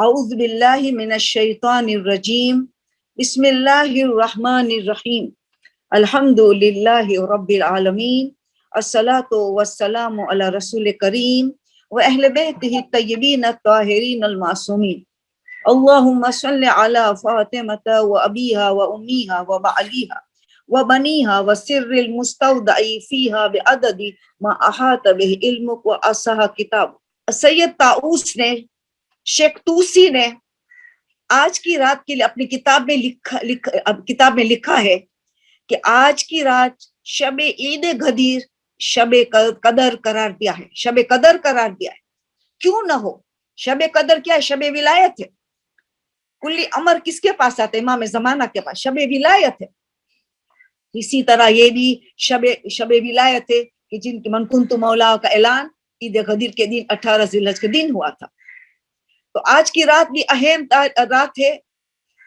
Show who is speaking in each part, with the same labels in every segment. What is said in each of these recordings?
Speaker 1: اعوذ باللہ من الشیطان الرجیم بسم اللہ الرحمن الرحیم الحمد للہ رب العالمین الصلاۃ والسلام علی رسول کریم و اہل بیتہ الطیبین الطاہرین المعصومین اللہم صل علی فاطمہ و ابیہا و امیہا و بعلیہا و بنیہا و سر المستودع فیہا بعدد ما احاط بہ علمک و احصاہ کتاب. سید طاؤس نے، شیخ توسی نے آج کی رات کے لیے اپنی کتاب میں لکھا ہے کہ آج کی رات شب عید غدیر شب قدر قرار دیا ہے. شب قدر قرار دیا ہے، کیوں نہ ہو؟ شب قدر کیا ہے؟ شب ولایت ہے. کلی امر کس کے پاس آتا ہے؟ امام زمانہ کے پاس. شب ولایت ہے. اسی طرح یہ بھی شب ولایت ہے کہ جن کے من کنت مولا کا اعلان عید غدیر کے دن 18 ذی الحجہ کے دن ہوا تھا. تو آج کی رات بھی اہم رات ہے.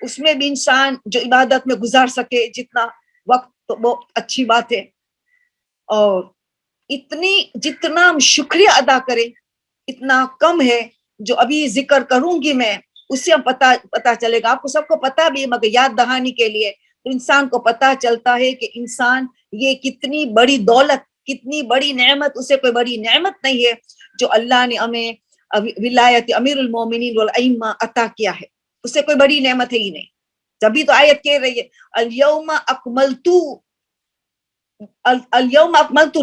Speaker 1: اس میں بھی انسان جو عبادت میں گزار سکے جتنا وقت تو بہت اچھی بات ہے. اور جتنا ہم شکریہ ادا کریں اتنا کم ہے. جو ابھی ذکر کروں گی میں اس سے پتہ چلے گا. آپ کو سب کو پتہ بھی ہے مگر یاد دہانی کے لیے تو انسان کو پتہ چلتا ہے کہ انسان یہ کتنی بڑی دولت، کتنی بڑی نعمت، اسے کوئی بڑی نعمت نہیں ہے جو اللہ نے ہمیں ولایت امیر المومنین والائمہ عطا کیا ہے. اس سے کوئی بڑی نعمت ہے ہی نہیں. جبھی تو آیت کہہ رہی ہے اليوم اکملت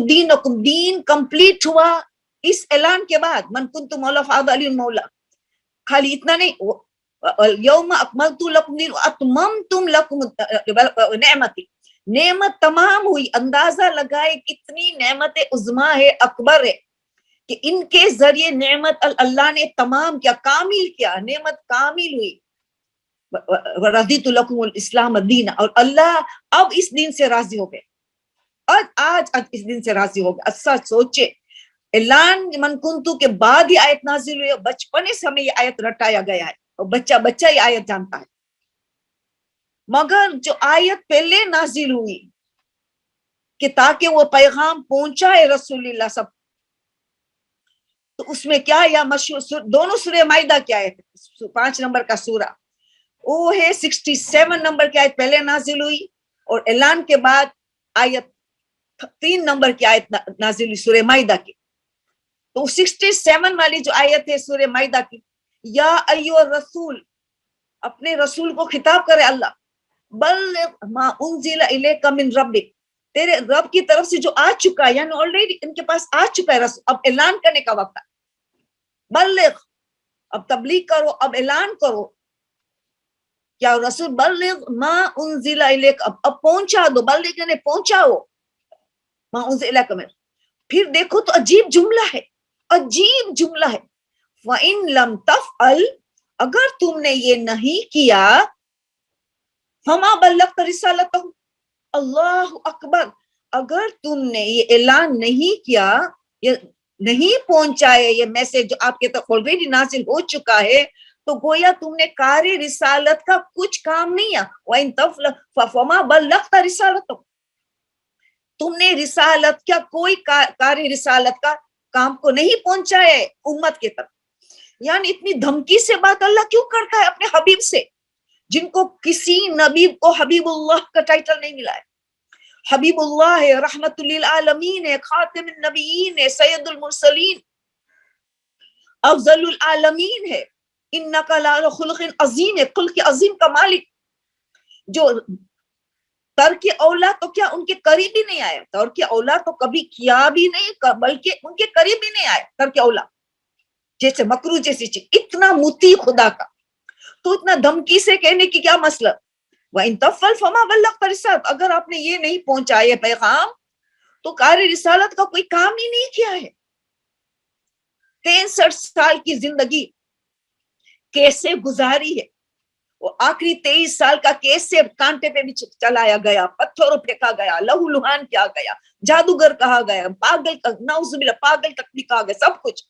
Speaker 1: دینکم، دین کمپلیٹ ہوا اس اعلان کے بعد. من کنت مولا فہذا علی مولا. خالی اتنا نہیں، اليوم اکملت لکم دین اتممتم لکم نعمتی. نعمت تمام ہوئی. اندازہ لگائے کتنی نعمت عظما ہے، اکبر ہے کہ ان کے ذریعے نعمت اللہ نے تمام کیا، کامل کیا. نعمت کامل ہوئی. رضیت لکم الاسلام دین. اور اللہ اب اس دین سے راضی ہو گئے. آج اس دن سے راضی ہو گئے. اچھا سوچے، اعلان من کنتو کے بعد یہ آیت نازل ہوئی. بچپنے سے ہمیں یہ آیت رٹایا گیا ہے اور بچہ یہ آیت جانتا ہے. مگر جو آیت پہلے نازل ہوئی کہ تاکہ وہ پیغام پہنچائے رسول اللہ سب، تو اس میں کیا یا مشہور دونوں سورہ مائدہ کی آیت، 5 نمبر کا سورہ وہ ہے، 67 نمبر کی آیت پہلے نازل ہوئی اور اعلان کے بعد آیت 3 نمبر کی آیت نازل ہوئی سورہ مائدہ کی. تو 67 والی جو آیت ہے سورہ مائدہ کی، یا ایھا الرسول، اپنے رسول کو خطاب کرے اللہ، بلغ ما انزل الیک من ربک، تیرے رب کی طرف سے جو آ چکا ہے، یعنی آلریڈی ان کے پاس آ چکا ہے رسول، اب اعلان کرنے کا وقت ہے. بلغ، اب تبلیغ کرو، اب اعلان کرو. کیا رسول بلغ ما انزل الیک، اب پہنچا دو. بلغ یعنی پہنچاؤ ما انزل الیک من. پھر دیکھو تو عجیب جملہ ہے، عجیب جملہ ہے. وَإِن لَمْ تَفْعَلْ، اگر تم نے یہ نہیں کیا، فَمَا بَلَّغْتَ رِسَالَتَهُ. اللہ اکبر، اگر تم نے یہ اعلان نہیں کیا، یہ نہیں پہنچائے یہ میسج جو آپ کے تک آلریڈی نازل ہو چکا ہے، تو گویا تم نے کار رسالت کا کچھ کام نہیں ہے. وَإِن تَفْعَلْ فَمَا بَلَّغْتَ رِسَالَتَهُ، تم نے رسالت کیا کوئی کار رسالت کا کام کو نہیں پہنچائے امت کے تک. یعنی اتنی دھمکی سے بات اللہ کیوں کرتا ہے اپنے حبیب سے، جن کو کسی نبی کو حبیب اللہ کا ٹائٹل نہیں ملا ہے. حبیب اللہ ہے، رحمت للعالمین ہے، خاتم النبیین ہے، سید المرسلین، افضل العالمین ہے. انک لعلی خلق عظیم ہے، خلق عظیم کا مالک. جو ترک اولا تو کیا ان کے قریب ہی نہیں آیا. ترک اولا تو کبھی کیا بھی نہیں، بلکہ ان کے قریب بھی نہیں آئے ترک اولا جیسے مکروہ جیسی چیز. اتنا مطیع خدا کا، تو اتنا دھمکی سے کہنے کی کیا مسئلہ. وَإِن تَفْعَلْ فَمَا بَلَّغْتَ رِسَالَتَهُ، اگر آپ نے یہ نہیں پہنچایا پیغام تو کار رسالت کا کوئی کام ہی نہیں کیا ہے. 63 سال کی زندگی کیسے گزاری ہے. وہ آخری 23 سال کا کیسے کانٹے پہ بھی چلایا گیا، پتھروں پھینکا گیا، لہو لہان کیا گیا، جادوگر کہا گیا، پاگل، نعوذ باللہ پاگل تک بھی کہا گیا، سب کچھ.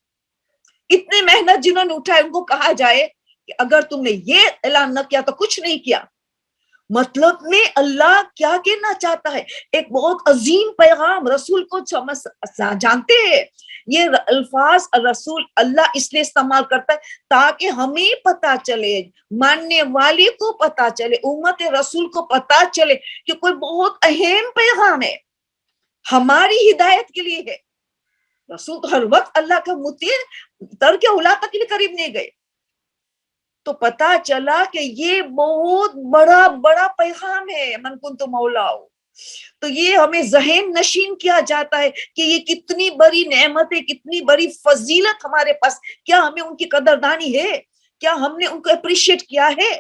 Speaker 1: اتنی محنت جنہوں نے اٹھائے ان کو کہا جائے کہ اگر تم نے یہ اعلان نہ کیا تو کچھ نہیں کیا. مطلب میں اللہ کیا کہنا چاہتا ہے؟ ایک بہت عظیم پیغام رسول کو جانتے ہیں، یہ الفاظ رسول اللہ اس لیے استعمال کرتا ہے تاکہ ہمیں پتا چلے، ماننے والے کو پتا چلے، امت رسول کو پتا چلے کہ کوئی بہت اہم پیغام ہے، ہماری ہدایت کے لیے ہے۔ رسول تو ہر وقت اللہ کا مطیع، ترک اولا تک بھی قریب نہیں گئے، تو پتا چلا کہ یہ بہت بڑا پیغام ہے، من کنت مولاؤ۔ تو یہ ہمیں ذہن نشین کیا جاتا ہے کہ یہ کتنی بڑی نعمت ہے، کتنی بڑی فضیلت ہمارے پاس، کیا ہمیں ان کی قدردانی ہے؟ کیا ہم نے ان کو اپریشیٹ کیا ہے؟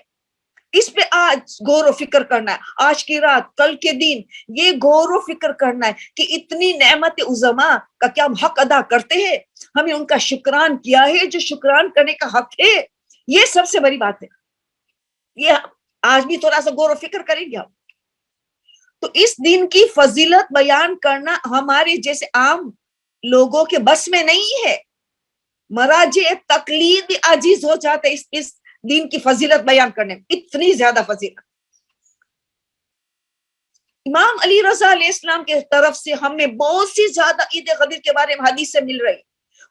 Speaker 1: اس پہ آج غور و فکر کرنا ہے، آج کی رات، کل کے دن یہ غور و فکر کرنا ہے کہ اتنی نعمت عظما کا کیا ہم حق ادا کرتے ہیں؟ ہمیں ان کا شکران کیا ہے جو شکران کرنے کا حق ہے؟ یہ سب سے بڑی بات ہے، یہ آج بھی تھوڑا سا غور و فکر کریں گے ہم۔ تو اس دن کی فضیلت بیان کرنا ہمارے جیسے عام لوگوں کے بس میں نہیں ہے، مراجع تقلید عاجز ہو جاتے اس دین کی فضیلت بیان کرنے میں، اتنی زیادہ فضیلت۔ امام علی رضا علیہ السلام کے طرف سے ہم نے بہت سی زیادہ عید غدیر کے بارے میں حدیث سے مل رہی،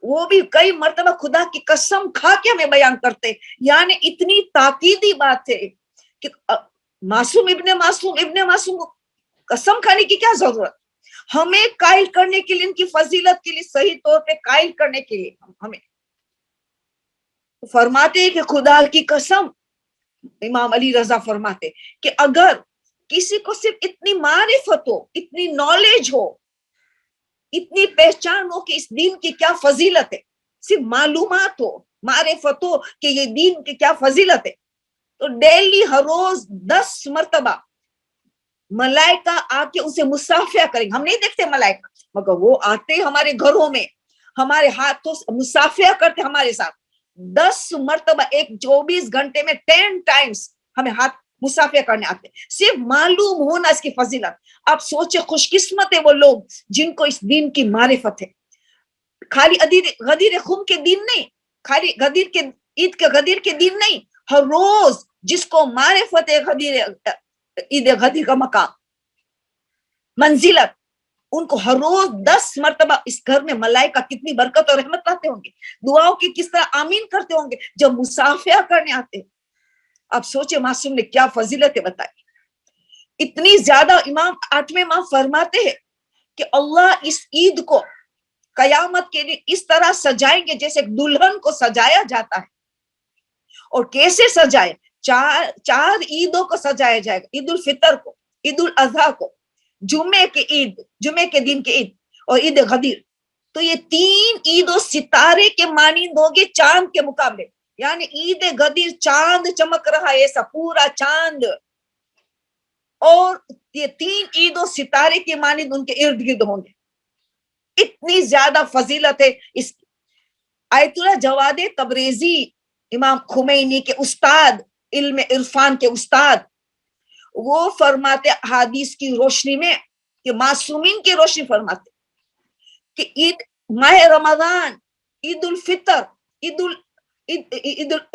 Speaker 1: وہ بھی کئی مرتبہ خدا کی قسم کھا کے ہمیں بیان کرتے، یعنی اتنی تاکیدی بات ہے کہ ابن معصوم قسم کھانے کی کیا ضرورت، ہمیں قائل کرنے کے لیے، ان کی فضیلت کے لیے صحیح طور پہ قائل کرنے کے لیے ہمیں فرماتے ہیں کہ خدا کی قسم، امام علی رضا فرماتے کہ اگر کسی کو صرف اتنی معرفت ہو، اتنی نالج ہو، اتنی پہچان ہو کہ اس دین کی کیا فضیلت ہے، صرف معلومات ہو، معرفت ہو کہ یہ دین کی کیا فضیلت ہے، تو ڈیلی ہر روز 10 مرتبہ ملائکہ آ کے اسے مصافحہ کریں۔ ہم نہیں دیکھتے ملائکہ، مگر وہ آتے ہمارے گھروں میں، ہمارے ہاتھوں مصافحہ کرتے ہمارے ساتھ 10 مرتبہ، ایک 24 گھنٹے میں 10 ٹائمز ہمیں ہاتھ مصافحہ کرنے آتے، صرف معلوم ہونا اس کی فضیلت۔ آپ سوچے خوش قسمت ہے وہ لوگ جن کو اس دین کی معرفت ہے، خالی غدیر خم کے دن نہیں، خالی عید کے غدیر کے دن نہیں، ہر روز جس کو معرفت ہے عید غدیر کا مقام، منزلت، ان کو ہر روز 10 مرتبہ اس گھر میں ملائکہ کتنی برکت اور رحمت لاتے ہوں گے، دعاؤں کی کس طرح آمین کرتے ہوں گے جب مصافحہ کرنے آتے ہیں۔ آپ سوچے معصوم نے کیا فضیلتیں بتائی، اتنی زیادہ۔ امام 8ویں امام فرماتے ہیں کہ اللہ اس عید کو قیامت کے لیے اس طرح سجائیں گے جیسے ایک دلہن کو سجایا جاتا ہے، اور کیسے سجائے؟ چار عیدوں کو سجایا جائے گا، عید الفطر کو، عید الاضحیٰ کو، جمعے کے دن کی عید، اور عید غدیر۔ تو یہ 3 عید و ستارے کے مانند ہوگے چاند کے مقابلے، یعنی عید غدیر چاند چمک رہا ہے ایسا، پورا چاند، اور یہ 3 عید و ستارے کے مانند ان کے ارد گرد ہوں گے، اتنی زیادہ فضیلت ہے اس۔ آیت اللہ جواد تبریزی، امام خمینی کے استاد، علم عرفان کے استاد، وہ فرماتے حدیث کی روشنی میں کہ معصومین کی روشنی فرماتے کہ عید ماہ رمضان، عید الفطر،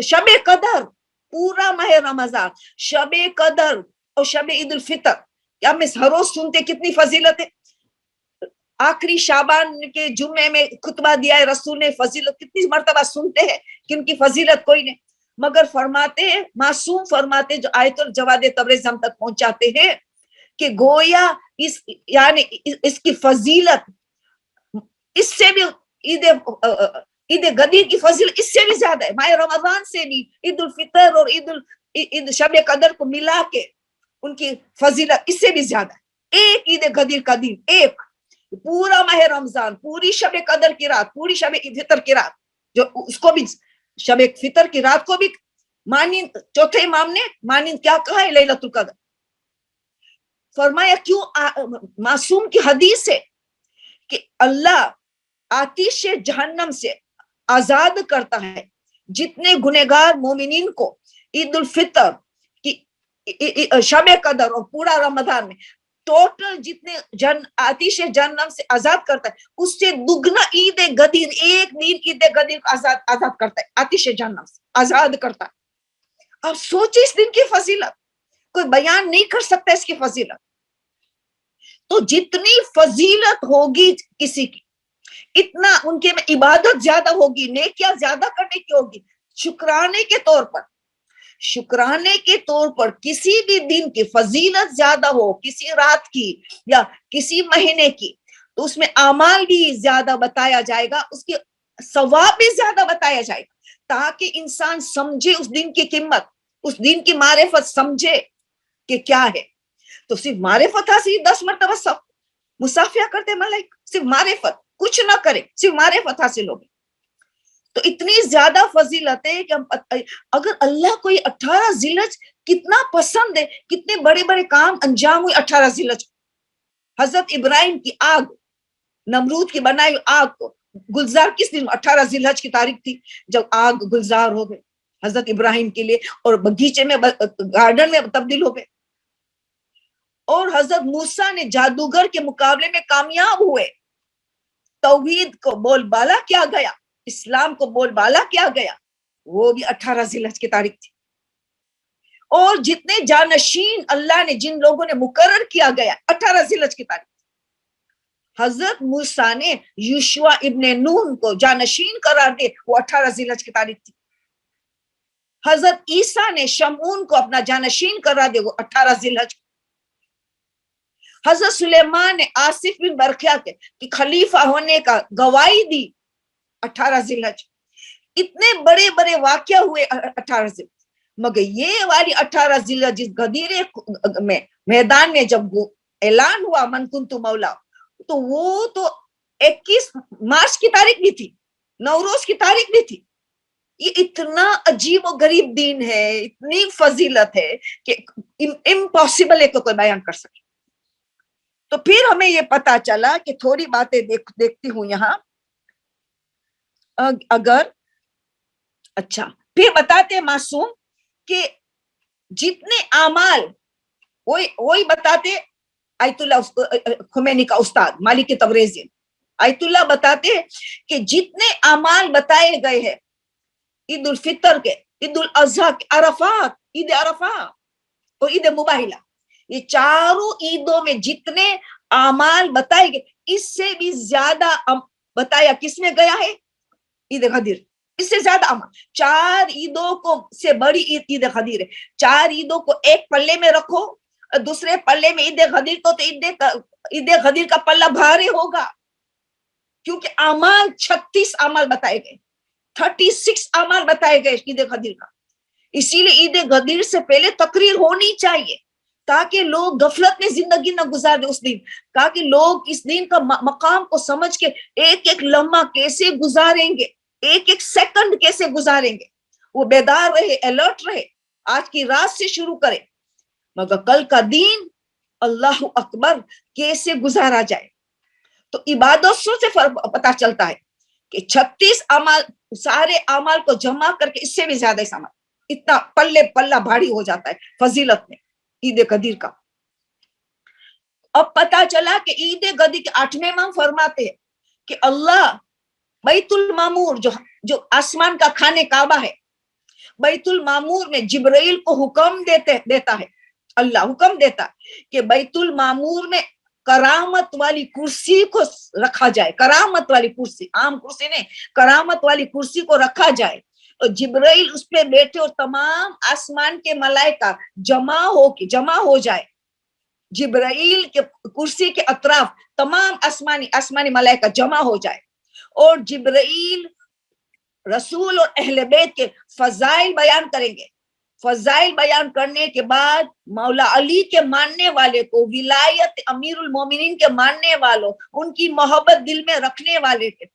Speaker 1: شب قدر، پورا ماہ رمضان، شب قدر اور شب عید الفطر، کیا ہم ہر روز سنتے کتنی فضیلت ہے؟ آخری شعبان کے جمعے میں خطبہ دیا ہے رسول نے، فضیلت کتنی مرتبہ سنتے ہیں کہ ان کی فضیلت کوئی نہیں، مگر فرماتے ہیں معصوم، فرماتے جو آیت الجواد تبریز ہم تک پہنچاتے ہیں کہ گویا یعنی اس کی فضیلت اس سے بھی عید غدیر کی فضیلت اس سے بھی زیادہ ہے، ماہ رمضان سے بھی، عید الفطر اور عید شب قدر کو ملا کے ان کی فضیلت اس سے بھی زیادہ ہے۔ ایک عید غدیر کا دن، ایک پورا ماہ رمضان، پوری شب قدر کی رات، پوری شب فطر کی رات، جو اس کو بھی شب فطر کی رات کو بھی مانند، چوتھے امام نے مانند کیا کہا ہے؟ لیلۃ القدر۔ فرمایا کیوں؟ معصوم کی حدیث ہے کہ اللہ آتش جہنم سے آزاد کرتا ہے جتنے گنہگار مومنین کو عید الفطر کی، شب قدر اور پورا رمضان میں ٹوٹل جتنے آتش جہنم سے آزاد کرتا ہے، اس سے دگنا عید غدیر، ایک دن عید غدیر کو آزاد کرتا ہے، آتش جہنم سے آزاد کرتا ہے۔ آپ سوچیں اس دن کی فضیلت، کوئی بیان نہیں کر سکتا اس کی فضیلت. تو جتنی فضیلت ہوگی کسی کی اتنا ان کے میں عبادت زیادہ ہوگی, نیکیاں زیادہ کرنے کی ہوگی. شکرانے کے طور پر, شکرانے کے طور پر کسی بھی دن کی فضیلت زیادہ ہو, کسی رات کی یا کسی مہینے کی, تو اس میں اعمال بھی زیادہ بتایا جائے گا, اس کے ثواب بھی زیادہ بتایا جائے گا, تاکہ انسان سمجھے اس دن کی قیمت, اس دن کی معرفت سمجھے کہ کیا ہے. تو صرف معرفت حاصل 10 مرتبہ سب مصافحہ کرتے ملائک, صرف معرفت, کچھ نہ کرے, صرف معرفت حاصل ہوگی. تو اتنی زیادہ فضیلت ہے کہ اگر اللہ کو یہ 18 ذی الحج کتنا پسند ہے, کتنے بڑے بڑے کام انجام ہوئے 18 ذی الحج. حضرت ابراہیم کی آگ, نمرود کی بنائی آگ کو گلزار کس دن 18 ذی الحج کی تاریخ تھی جب آگ گلزار ہو گئے حضرت ابراہیم کے لیے, اور بگیچے میں گارڈن میں تبدیل ہو گئے. اور حضرت موسیٰ نے جادوگر کے مقابلے میں کامیاب ہوئے, توحید کو بول بالا کیا گیا, اسلام کو بول بالا کیا گیا, وہ بھی 18 ذی الحج کی تاریخ تھی. اور جتنے جانشین اللہ نے جن لوگوں نے مقرر کیا گیا 18 ذی الحج کی تاریخ تھی. حضرت موسیٰ نے یوشوا ابن نون کو جانشین قرار دے, وہ 18 ذی الحج کی تاریخ تھی. حضرت عیسیٰ نے شمعون کو اپنا جانشین قرار دے, وہ 18 ذی الحج. حضرت سلیمان نے آصف بن برقیہ کے خلیفہ ہونے کا گواہی دی 18 ذی الحج. اتنے بڑے بڑے واقعہ ہوئے 18 ذی الحج. مگر یہ والی 18 ذی الحج جس غدیر میں میدان میں جب اعلان ہوا من کنت مولا, تو وہ تو 21 مارچ کی تاریخ بھی تھی, نوروز کی تاریخ بھی تھی. یہ اتنا عجیب و غریب دین ہے, اتنی فضیلت ہے کہ امپاسبل ہے کہ کوئی بیان کر سکے. تو پھر ہمیں یہ پتا چلا کہ تھوڑی باتیں دیکھتی ہوں یہاں. اگر اچھا پھر بتاتے معصوم کہ جتنے اعمال, وہی بتاتے آیت اللہ خمینی کا استاد مالک تبریزی, آیت اللہ بتاتے کہ جتنے اعمال بتائے گئے ہیں عید الفطر کے, عید الاضحیٰ کے, عرفات, عید عرفات اور عید مباہلہ, یہ چاروں عیدوں میں جتنے اعمال بتائے گئے, اس سے بھی زیادہ بتایا کس میں گیا ہے, عید غدیر. اس سے زیادہ عمل 4 عیدوں کو سے بڑی عید غدیر ہے. 4 عیدوں کو ایک پلے میں رکھو, دوسرے پلے میں عید غدیر, تو عید غدیر کا پلہ بھاری ہوگا, کیونکہ اعمال 36 اعمال بتائے گئے, 36 اعمال بتائے گئے عید غدیر کا. اسی لیے عید غدیر سے پہلے تقریر ہونی چاہیے تاکہ لوگ غفلت میں زندگی نہ گزار دیں اس دن, تاکہ لوگ اس دن کا مقام کو سمجھ کے ایک ایک لمحہ کیسے گزاریں گے, ایک ایک سیکنڈ کیسے گزاریں گے, وہ بیدار رہے, الرٹ رہے, آج کی رات سے شروع کرے, مگر کل کا دین اللہ اکبر کیسے گزارا جائے. تو عبادتوں سے پتا چلتا ہے کہ 36 اعمال, سارے اعمال کو جمع کر کے اس سے بھی زیادہ اعمال, اتنا پلہ بھاری ہو جاتا ہے فضیلت میں عید غدیر کا. اب پتا چلا کہ عید غدیر کے 8ویں امام فرماتے ہیں کہ اللہ بیت المعمور جو آسمان کا خانہ کعبہ ہے, بیت المعمور میں جبرائیل کو حکم دیتا ہے, اللہ حکم دیتا کہ بیت المعمور میں کرامت والی کرسی کو رکھا جائے, کرامت والی کرسی, عام کرسی نہیں, کرامت والی کرسی کو رکھا جائے, اور جبرائیل اس پہ بیٹھے اور تمام آسمان کے ملائکہ جمع ہو جائے. جبرائیل کے کرسی کے اطراف تمام آسمانی ملائکہ جمع ہو جائے, اور جبرائیل رسول اور اہل بیت کے فضائل بیان کریں گے. فضائل بیان کرنے کے بعد مولا علی کے ماننے والے کو, ولایت امیر المومنین کے ماننے والوں, ان کی محبت دل میں رکھنے والے کے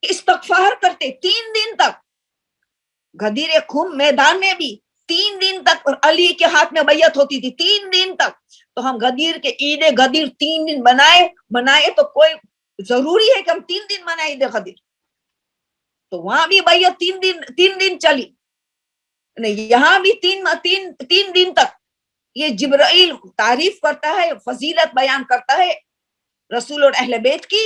Speaker 1: استغفار کرتے 3 دن تک, غدیر خم میدان میں بھی 3 دن تک, اور علی کے ہاتھ میں بیعت ہوتی تھی 3 دن تک. تو ہم غدیر کے عید غدیر 3 دن بنائے تو کوئی ضروری ہے کہ ہم 3 دن منائے عید غدیر, تو وہاں بھی بیعت 3 دن چلی, نہیں یہاں بھی 3 دن تک. یہ جبرائیل تعریف کرتا ہے, فضیلت بیان کرتا ہے رسول اور اہل بیت کی,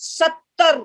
Speaker 1: 70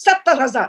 Speaker 1: 70,000।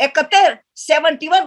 Speaker 1: 71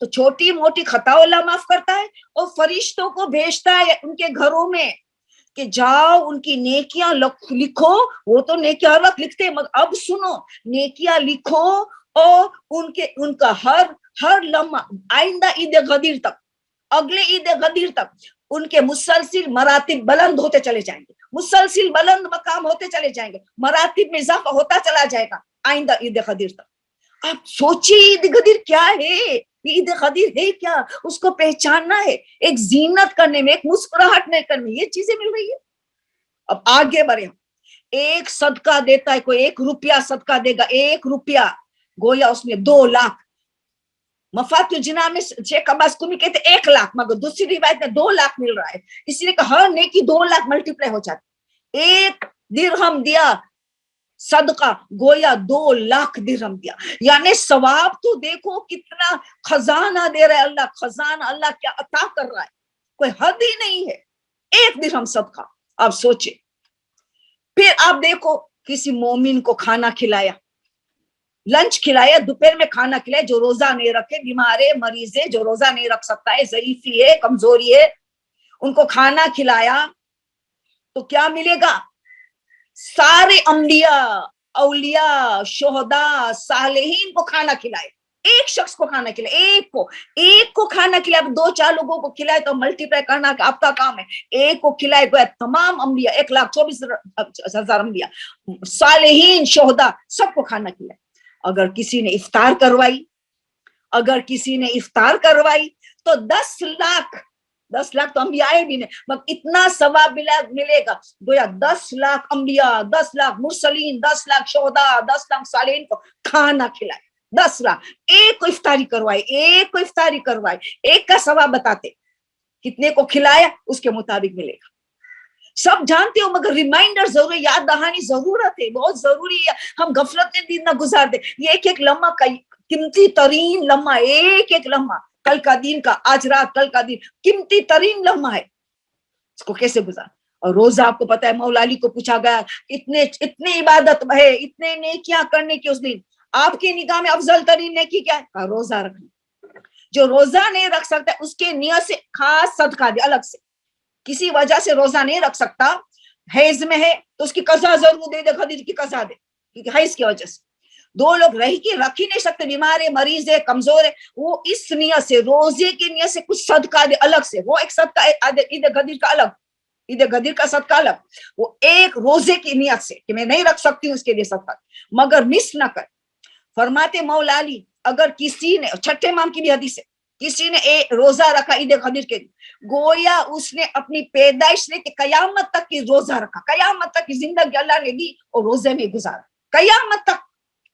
Speaker 1: تو چھوٹی موٹی خطاؤں اللہ معاف کرتا ہے اور فرشتوں کو بھیجتا ہے ان کے گھروں میں کہ جاؤ ان کی نیکیاں لکھو. وہ تو نیکیاں ہر وقت لکھتے ہیں، مگر اب سنو، نیکیاں لکھو اور ان کا ہر لمحہ آئندہ عید غدیر تک، اگلے عید غدیر تک ان کے مسلسل مراتب بلند ہوتے چلے جائیں گے، مسلسل بلند مقام ہوتے چلے جائیں گے، مراتب میں اضافہ ہوتا چلا جائے گا آئندہ عید غدیر تک. آپ سوچیے عید غدیر کیا ہے، عید غدیر ہے کیا، اس کو پہچاننا ہے، ایک زینت کرنے میں، ایک مسکراہٹ نہیں کرنے میں یہ چیزیں مل رہی ہے. اب آگے بڑھے ہم. ایک صدقہ دیتا ہے کوئی، 1 روپیہ صدقہ دے گا، 1 روپیہ، گویا اس میں 2 لاکھ. مفات الجناح میں شیخ عباس قمی کہتے 1 لاکھ، مگر دوسری روایت میں 2 لاکھ مل رہا ہے، اس لیے کہ ہر نیکی 2 لاکھ ملٹیپلائی ہو جاتی. 1 درہم دیا صدقہ، گویا 2 لاکھ درہم دیا. یعنی ثواب تو دیکھو کتنا خزانہ دے رہا ہے اللہ، خزانہ اللہ کیا عطا کر رہا ہے، کوئی حد ہی نہیں ہے. 1 درہم صدقہ، آپ سوچے. پھر آپ دیکھو کسی مومن کو کھانا کھلایا، لنچ کھلایا، دوپہر میں کھانا کھلایا، جو روزہ نہیں رکھے، بیمار ہے، مریض ہے، جو روزہ نہیں رکھ سکتا ہے، ضعیفی ہے، کمزوری ہے، ان کو کھانا کھلایا تو کیا ملے گا؟ سارے انبیاء، اولیاء، شہداء، صالحین کو کھانا کھلائے. ایک شخص کو کھانا کھلائے، ایک کو کھانا کھلائے. اب 2-4 لوگوں کو کھلائے تو ملٹیپلائی کرنا آپ کا کام ہے. ایک کو کھلائے گویا تمام انبیاء، 1,24,000 انبیاء، صالحین، شہداء، سب کو کھانا کھلائے. اگر کسی نے افطار کروائی تو 10 لاکھ تو انبیاء بھی نہیں، مگر اتنا ثواب ملے گا گویا 10 لاکھ انبیاء، 10 لاکھ مرسلین، 10 لاکھ شہداء، 10 لاکھ صالحین کو کھانا کھلائے. 10 لاکھ. ایک کو افطاری کروائے، ایک کا ثواب بتاتے کتنے کو کھلایا اس کے مطابق ملے گا. سب جانتے ہو مگر ریمائنڈر ضروری، یاد دہانی ضرورت ہے، بہت ضروری ہے. ہم غفلت میں دن نہ گزار دے. یہ ایک لمحہ کا قیمتی ترین لمحہ، ایک لمحہ، کل کا دن کا، آج رات، کل کا دن قیمتی ترین لمحہ ہے، اس کو کیسے گزار. اور روزہ آپ کو پتا ہے، مولا علی کو پوچھا گیا اتنے عبادت ہے، اتنے نیکیاں کرنے کی اس دن، آپ کی نگاہ میں افضل ترین نیکی کیا ہے؟ کہا روزہ رکھنا. جو روزہ نہیں رکھ سکتا اس کے نیت سے خاص صدقہ دے الگ سے. کسی وجہ سے روزہ نہیں رکھ سکتا، حیض میں ہے تو اس کی قضا ضرور دے غدیر کی قضا دے، کیونکہ حیض کی وجہ سے. 2 لوگ رکھ ہی نہیں سکتے، بیمار ہے، مریض ہے، کمزور ہے، وہ اس نیت سے، روزے کی نیت سے کچھ صدقہ دے الگ سے. وہ ایک صدقہ عید غدیر کا الگ، عید غدیر کا صدقہ الگ، وہ ایک روزے کی نیت سے کہ میں نہیں رکھ سکتی ہوں اس کے لیے صدقہ، مگر مس نہ کر. فرماتے مولا علی اگر کسی نے، چھٹے امام کی بھی حدیث ہے، کسی نے روزہ رکھا عید غدیر کے گویا اس نے اپنی پیدائش لے کے قیامت تک کی روزہ رکھا، قیامت تک کی زندگی اللہ نے دی اور روزے میں گزارا، قیامت تک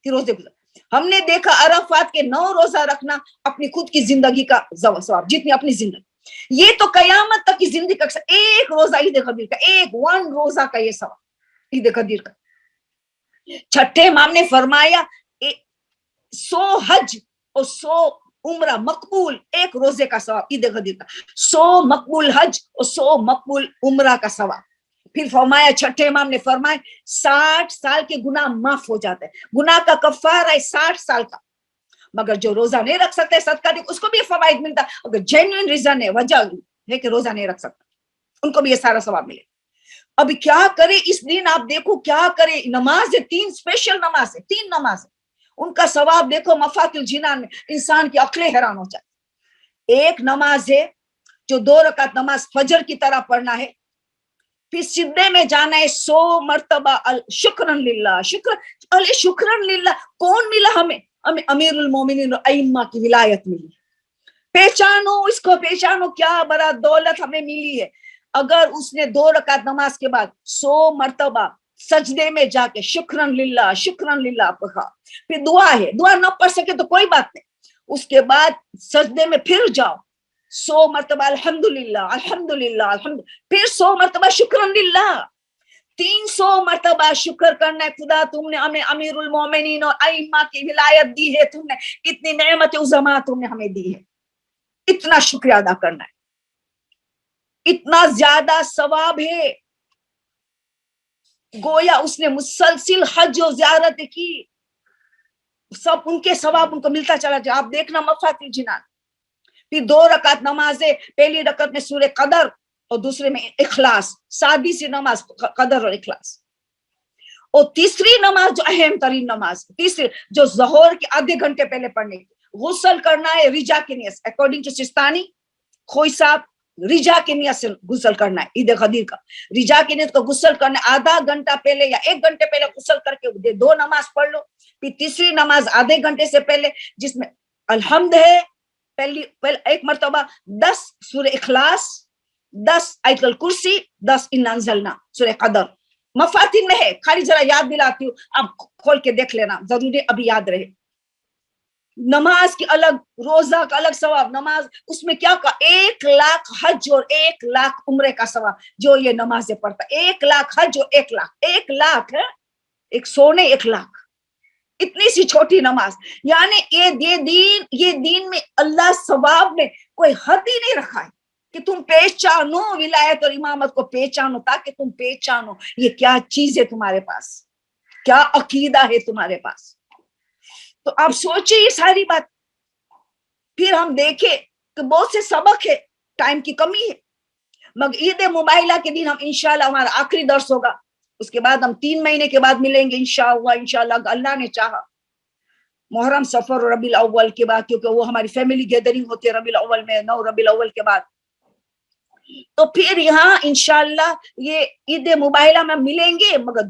Speaker 1: کی روزے گزارا. ہم نے دیکھا عرفات کے 9 روزہ رکھنا اپنی خود کی زندگی کا ثواب، جتنی اپنی زندگی. یہ تو قیامت تک کی زندگی کا ایک روزہ عید غدیر کا، ایک روزہ کا یہ ثواب عید غدیر کا. چھٹے امام نے فرمایا 100 حج اور 100 عمرہ مقبول، ایک روزے کا ثواب عید غدیر کا، 100 مقبول حج اور 100 مقبول عمرہ کا ثواب. پھر فرمایا چھٹے امام نے فرمایا 60 سال کے گناہ معاف ہو جاتے ہیں، گناہ کا کفارہ ہے 60 سال کا. مگر جو روزہ نہیں رکھ سکتے صدقہ دے اس کو بھی فوائد ملتا، اگر جینوئن ریزن ہے، وجہ ہے کہ روزہ نہیں رکھ سکتا، ان کو بھی یہ سارا ثواب ملے. اب کیا کرے اس دن، آپ دیکھو کیا کرے. نماز ہے، 3 اسپیشل نماز ہے، 3 نماز ہے، ان کا ثواب دیکھو مفات الجنان میں انسان کی عقلیں حیران ہو جاتی. ایک نماز ہے جو 2 رکعت نماز فجر کی طرح پڑھنا ہے، پھر سجدے میں جانا ہے 100 مرتبہ شکرن للہ. شکرن للہ کون ملا ہمیں امیر المومنین ائمہ کی ولایت ملی. پہچانو اس کو، پہچانو کیا بڑا دولت ہمیں ملی ہے. اگر اس نے 2 رکعت نماز کے بعد 100 مرتبہ سجدے میں جا کے شکرن للہ پڑھا، پھر دعا ہے، دعا نہ پڑھ سکے تو کوئی بات نہیں، اس کے بعد سجدے میں پھر جاؤ 100 مرتبہ الحمدللہ، پھر 100 مرتبہ شکرن للہ، 300 مرتبہ شکر کرنا ہے خدا تم نے ہمیں امیر المومنین اور ائمہ کی ولایت دی ہے، تم نے اتنی نعمت عظما تم نے ہمیں دی ہے، اتنا شکریہ ادا کرنا ہے. اتنا زیادہ ثواب ہے، گویا اس نے مسلسل حج و زیارت کی، سب ان کے ثواب ان کو ملتا چلا جائے. آپ دیکھنا مفات الجنان پھر 2 رکعت نماز ہے، پہلی رکعت میں سورہ قدر اور دوسرے میں اخلاص، سادی سی نماز قدر اور اخلاص. اور تیسری نماز جو اہم ترین نماز، تیسری جو ظہر کے آدھے گھنٹے پہلے پڑھنے کی، غسل کرنا ہے رجا کی نیت، اکارڈنگ ٹو سستانی خوئی صاحب، رجا کی نیت سے غسل کرنا ہے عید غدیر کا. رجا کی نیت کو غسل کرنا ہے، آدھا گھنٹہ پہلے یا 1 گھنٹے پہلے غسل کر کے 2 نماز پڑھ لو. پھر تیسری نماز آدھے گھنٹے سے پہلے جس میں الحمد ہے، پہلی ایک مرتبہ 10 سورہ اخلاص، 10 آیت الکرسی، 10 انا انزلنا سورہ قدر. مفاتن میں ہے، خالی ذرا یاد دلاتی ہوں، آپ کھول کے دیکھ لینا، ضروری ابھی یاد رہے. نماز کی الگ، روزہ کا الگ ثواب، نماز اس میں کیا کہا، 1,00,000 حج اور 1,00,000 عمرے کا ثواب جو یہ نمازیں پڑھتا. 1,00,000 حج اور 1,00,000، 1,00,000 ہے، 100 نہیں، 1,00,000. اتنی سی چھوٹی نماز، یعنی یہ دین میں اللہ ثواب میں کوئی حد ہی نہیں رکھا ہے کہ تم پہچانو ولایت اور امامت کو، پہچانو تاکہ تم پہچانو یہ کیا چیز ہے تمہارے پاس، کیا عقیدہ ہے تمہارے پاس. تو آپ سوچیں یہ ساری بات. پھر ہم دیکھیں کہ بہت سے سبق ہے، ٹائم کی کمی ہے، مگر عید مباہلہ کے دن ہم انشاءاللہ ہمارا آخری درس ہوگا، اس کے بعد ہم 3 مہینے کے بعد ملیں گے انشاءاللہ اللہ نے چاہا، محرم سفر اور ربیع الاول کے بعد، کیونکہ وہ ہماری فیملی گیدرنگ ہوتی ہے ربیع الاول میں، 9 ربیع الاول کے بعد. تو پھر یہاں انشاءاللہ یہ عید مباہلہ میں ملیں گے، مگر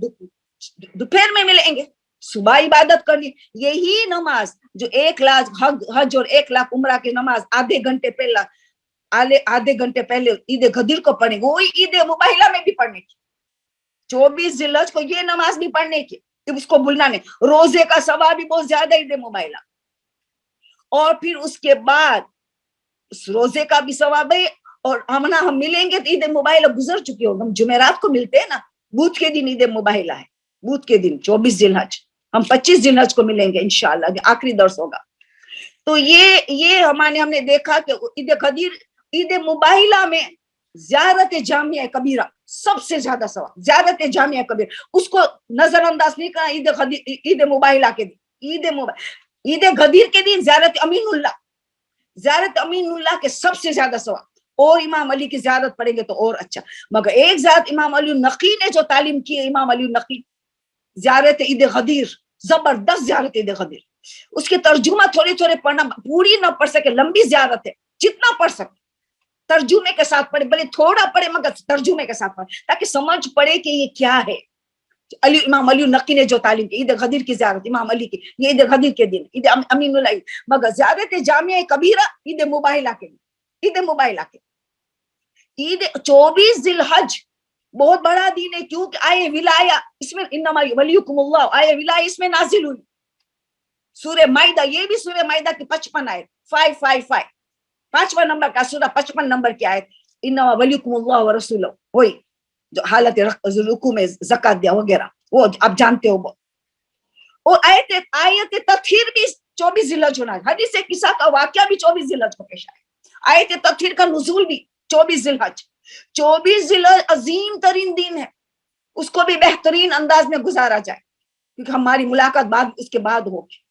Speaker 1: دوپہر میں ملیں گے، صبح عبادت کرنی. یہی نماز جو 1,00,000 حج اور 1,00,000 عمرہ کی نماز آدھے گھنٹے پہلے عید غدیر کو پڑھیں گے، وہی عید مباہلہ میں بھی پڑھنے کی، 24 ذی الحج کو یہ نماز بھی پڑھنے کی، اس کو بھولنا نہیں. روزے کا ثواب بھی بہت زیادہ عید مباہلہ، اور پھر اس کے بعد اس روزے کا بھی ثواب ہے. اور ہم ملیں گے تو عید مباہلہ گزر چکی ہوگی، ہم جمعرات کو ملتے ہیں نا، بدھ کے دن عید مباہلہ ہے، بدھ کے دن 24 ذی الحج، ہم 25 ذی الحج کو ملیں گے انشاءاللہ، آخری درس ہوگا. تو یہ ہم نے دیکھا کہ عید غدیر، عید مباہلہ میں زیارت جامعہ کبیرہ سب سے زیادہ ثواب، زیارت جامعہ کبیرہ اس کو نظر انداز نہیں کرنا. عید مباہلہ کے دن، عید غدیر کے دن زیارت امین اللہ کے سب سے زیادہ ثواب، اور امام علی کی زیارت پڑھیں گے تو اور اچھا. مگر ایک ذات امام علی النقی نے جو تعلیم کی ہے، امام علی النقی، زیارت عید غدیر، زبردست زیارت عید غدیر. اس کے ترجمہ تھوڑے پڑھنا، پوری نہ پڑھ سکے، لمبی زیارت ہے، جتنا پڑھ سکے ترجمے کے ساتھ پڑھے، بھلے تھوڑا پڑھے مگر ترجمے کے ساتھ پڑھے، تاکہ سمجھ پڑے کہ یہ کیا ہے. امام علی النقی نے جو تعلیم کی، عید غدیر کی زیارت امام علی کی، یہ عید غدیر کے دن، عید امین اللہ. مگر زیارت جامعہ کبیرہ عید مباہلہ کے دن، عید مباہلہ کے عید 24 ذی الحج بہت بڑا دن ہے، کیونکہ آئے ولایہ اس میں، انما ولیکم اللہ، آئے ولایہ اس میں نازل ہوئی. سورہ مائدہ، یہ بھی سورہ مائدہ کی 55 آیت، 555 5واں نمبر کا سورہ، 55 نمبر کی آیت، انما ولیکم اللہ ورسولہ، وہی جو حالت رکوع میں زکات دیا وغیرہ، وہ آپ جانتے ہو. اور آیت تطہیر بھی 24 ذی الحج ہونا ہے، حدیث قصہ کا واقعہ بھی 24 ذی الحج کو پیش آیا. آیت تطہیر کا نزول بھی 24 ذی الحج. 24 ذی الحج عظیم ترین دن ہے، اس کو بھی بہترین انداز میں گزارا جائے، کیونکہ ہماری ملاقات اس کے بعد ہوگی.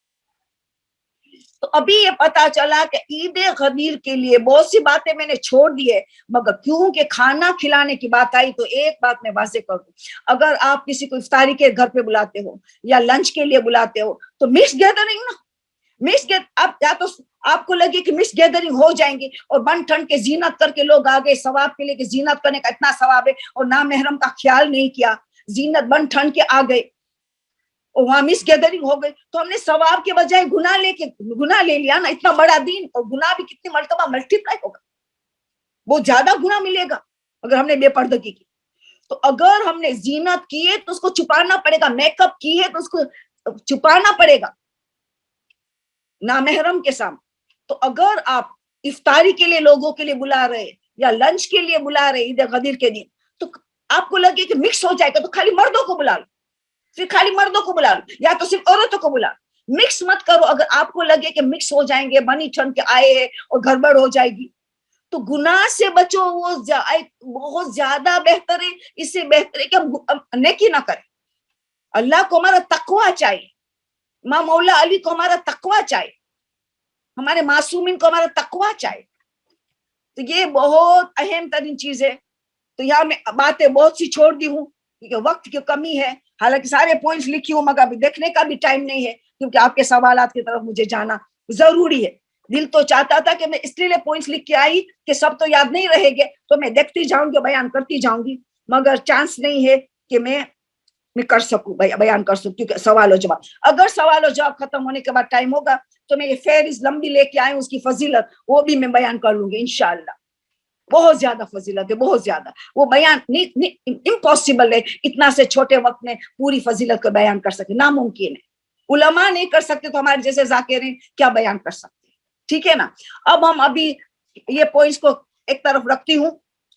Speaker 1: تو ابھی یہ پتا چلا کہ عید غدیر کے لیے بہت سی باتیں میں نے چھوڑ دی ہے، مگر کیونکہ کھانا کھلانے کی بات آئی تو ایک بات میں واضح کر دوں، اگر آپ کسی کو افطاری کے گھر پہ بلاتے ہو یا لنچ کے لیے بلاتے ہو تو مکس گیدرنگ نا، یا تو آپ کو لگے کہ مکس گیدرنگ ہو جائیں گے اور بن ٹھن کے زینت کر کے لوگ آ گئے، ثواب کے لیے کہ زینت کرنے کا اتنا ثواب ہے، اور نامحرم کا خیال نہیں کیا، زینت بن ٹھن کے آ گئے اور وہاں مس گیدرنگ ہو گئی، تو ہم نے ثواب کے بجائے گناہ لے لیا نا. اتنا بڑا دین، اور گناہ بھی کتنی مرتبہ ملٹی پلائی ہوگا، بہت زیادہ گناہ ملے گا اگر ہم نے بے پردگی کی. تو اگر ہم نے زینت کی ہے تو اس کو چھپانا پڑے گا، میک اپ کی ہے تو اس کو چھپانا پڑے گا نامحرم کے سامنے. تو اگر آپ افطاری کے لیے لوگوں کے لیے بلا رہے یا لنچ کے لیے بلا رہے عید غدیر کے دن، تو آپ کو لگے کہ مکس ہو جائے گا تو خالی مردوں کو بلا لو، پھر خالی مردوں کو بلا لو، یا تو صرف عورتوں کو بلا لو، مکس مت کرو. اگر آپ کو لگے کہ مکس ہو جائیں گے، بنی ٹھن کے آئے ہیں اور گڑبڑ ہو جائے گی، تو گناہ سے بچو، وہ بہت زیادہ بہتر ہے. اس سے بہتر ہے کہ ہم نیکی نہ کریں. اللہ کو ہمارا تقوی چاہیے، امام مولا علی کو ہمارا تقوی چاہیے، ہمارے معصومین کو ہمارا تقوی چاہیے. تو یہ بہت اہم ترین چیز ہے. تو یہاں میں باتیں بہت سی چھوڑ دی ہوں کیونکہ وقت کی کمی ہے, حالانکہ سارے پوائنٹس لکھی ہوں مگر ابھی دیکھنے کا بھی ٹائم نہیں ہے کیونکہ آپ کے سوالات کی طرف مجھے جانا ضروری ہے. دل تو چاہتا تھا کہ میں اس لیے پوائنٹس لکھ کے آئی کہ سب تو یاد نہیں رہے گے, تو میں دیکھتی جاؤں گی, بیان کرتی جاؤں گی, مگر چانس نہیں ہے کہ میں کر سکوں, بیان کر سکوں, کیونکہ سوال و جواب, اگر سوال و جواب ختم ہونے کے بعد ٹائم ہوگا تو میں یہ فہرست لمبی لے کے آئی ہوں, اس کی فضیلت وہ بھی میں بیان کر لوں گی انشاءاللہ. بہت زیادہ فضیلت ہے, بہت زیادہ, وہ بیان امپاسبل ہے اتنا سے چھوٹے وقت میں پوری فضیلت کو بیان کر سکے, ناممکن ہے. علماء نہیں کر سکتے تو ہمارے جیسے ذاکرین کیا بیان کر سکتے, ٹھیک ہے نا. اب ہم ابھی یہ پوائنٹس کو ایک طرف رکھتی ہوں,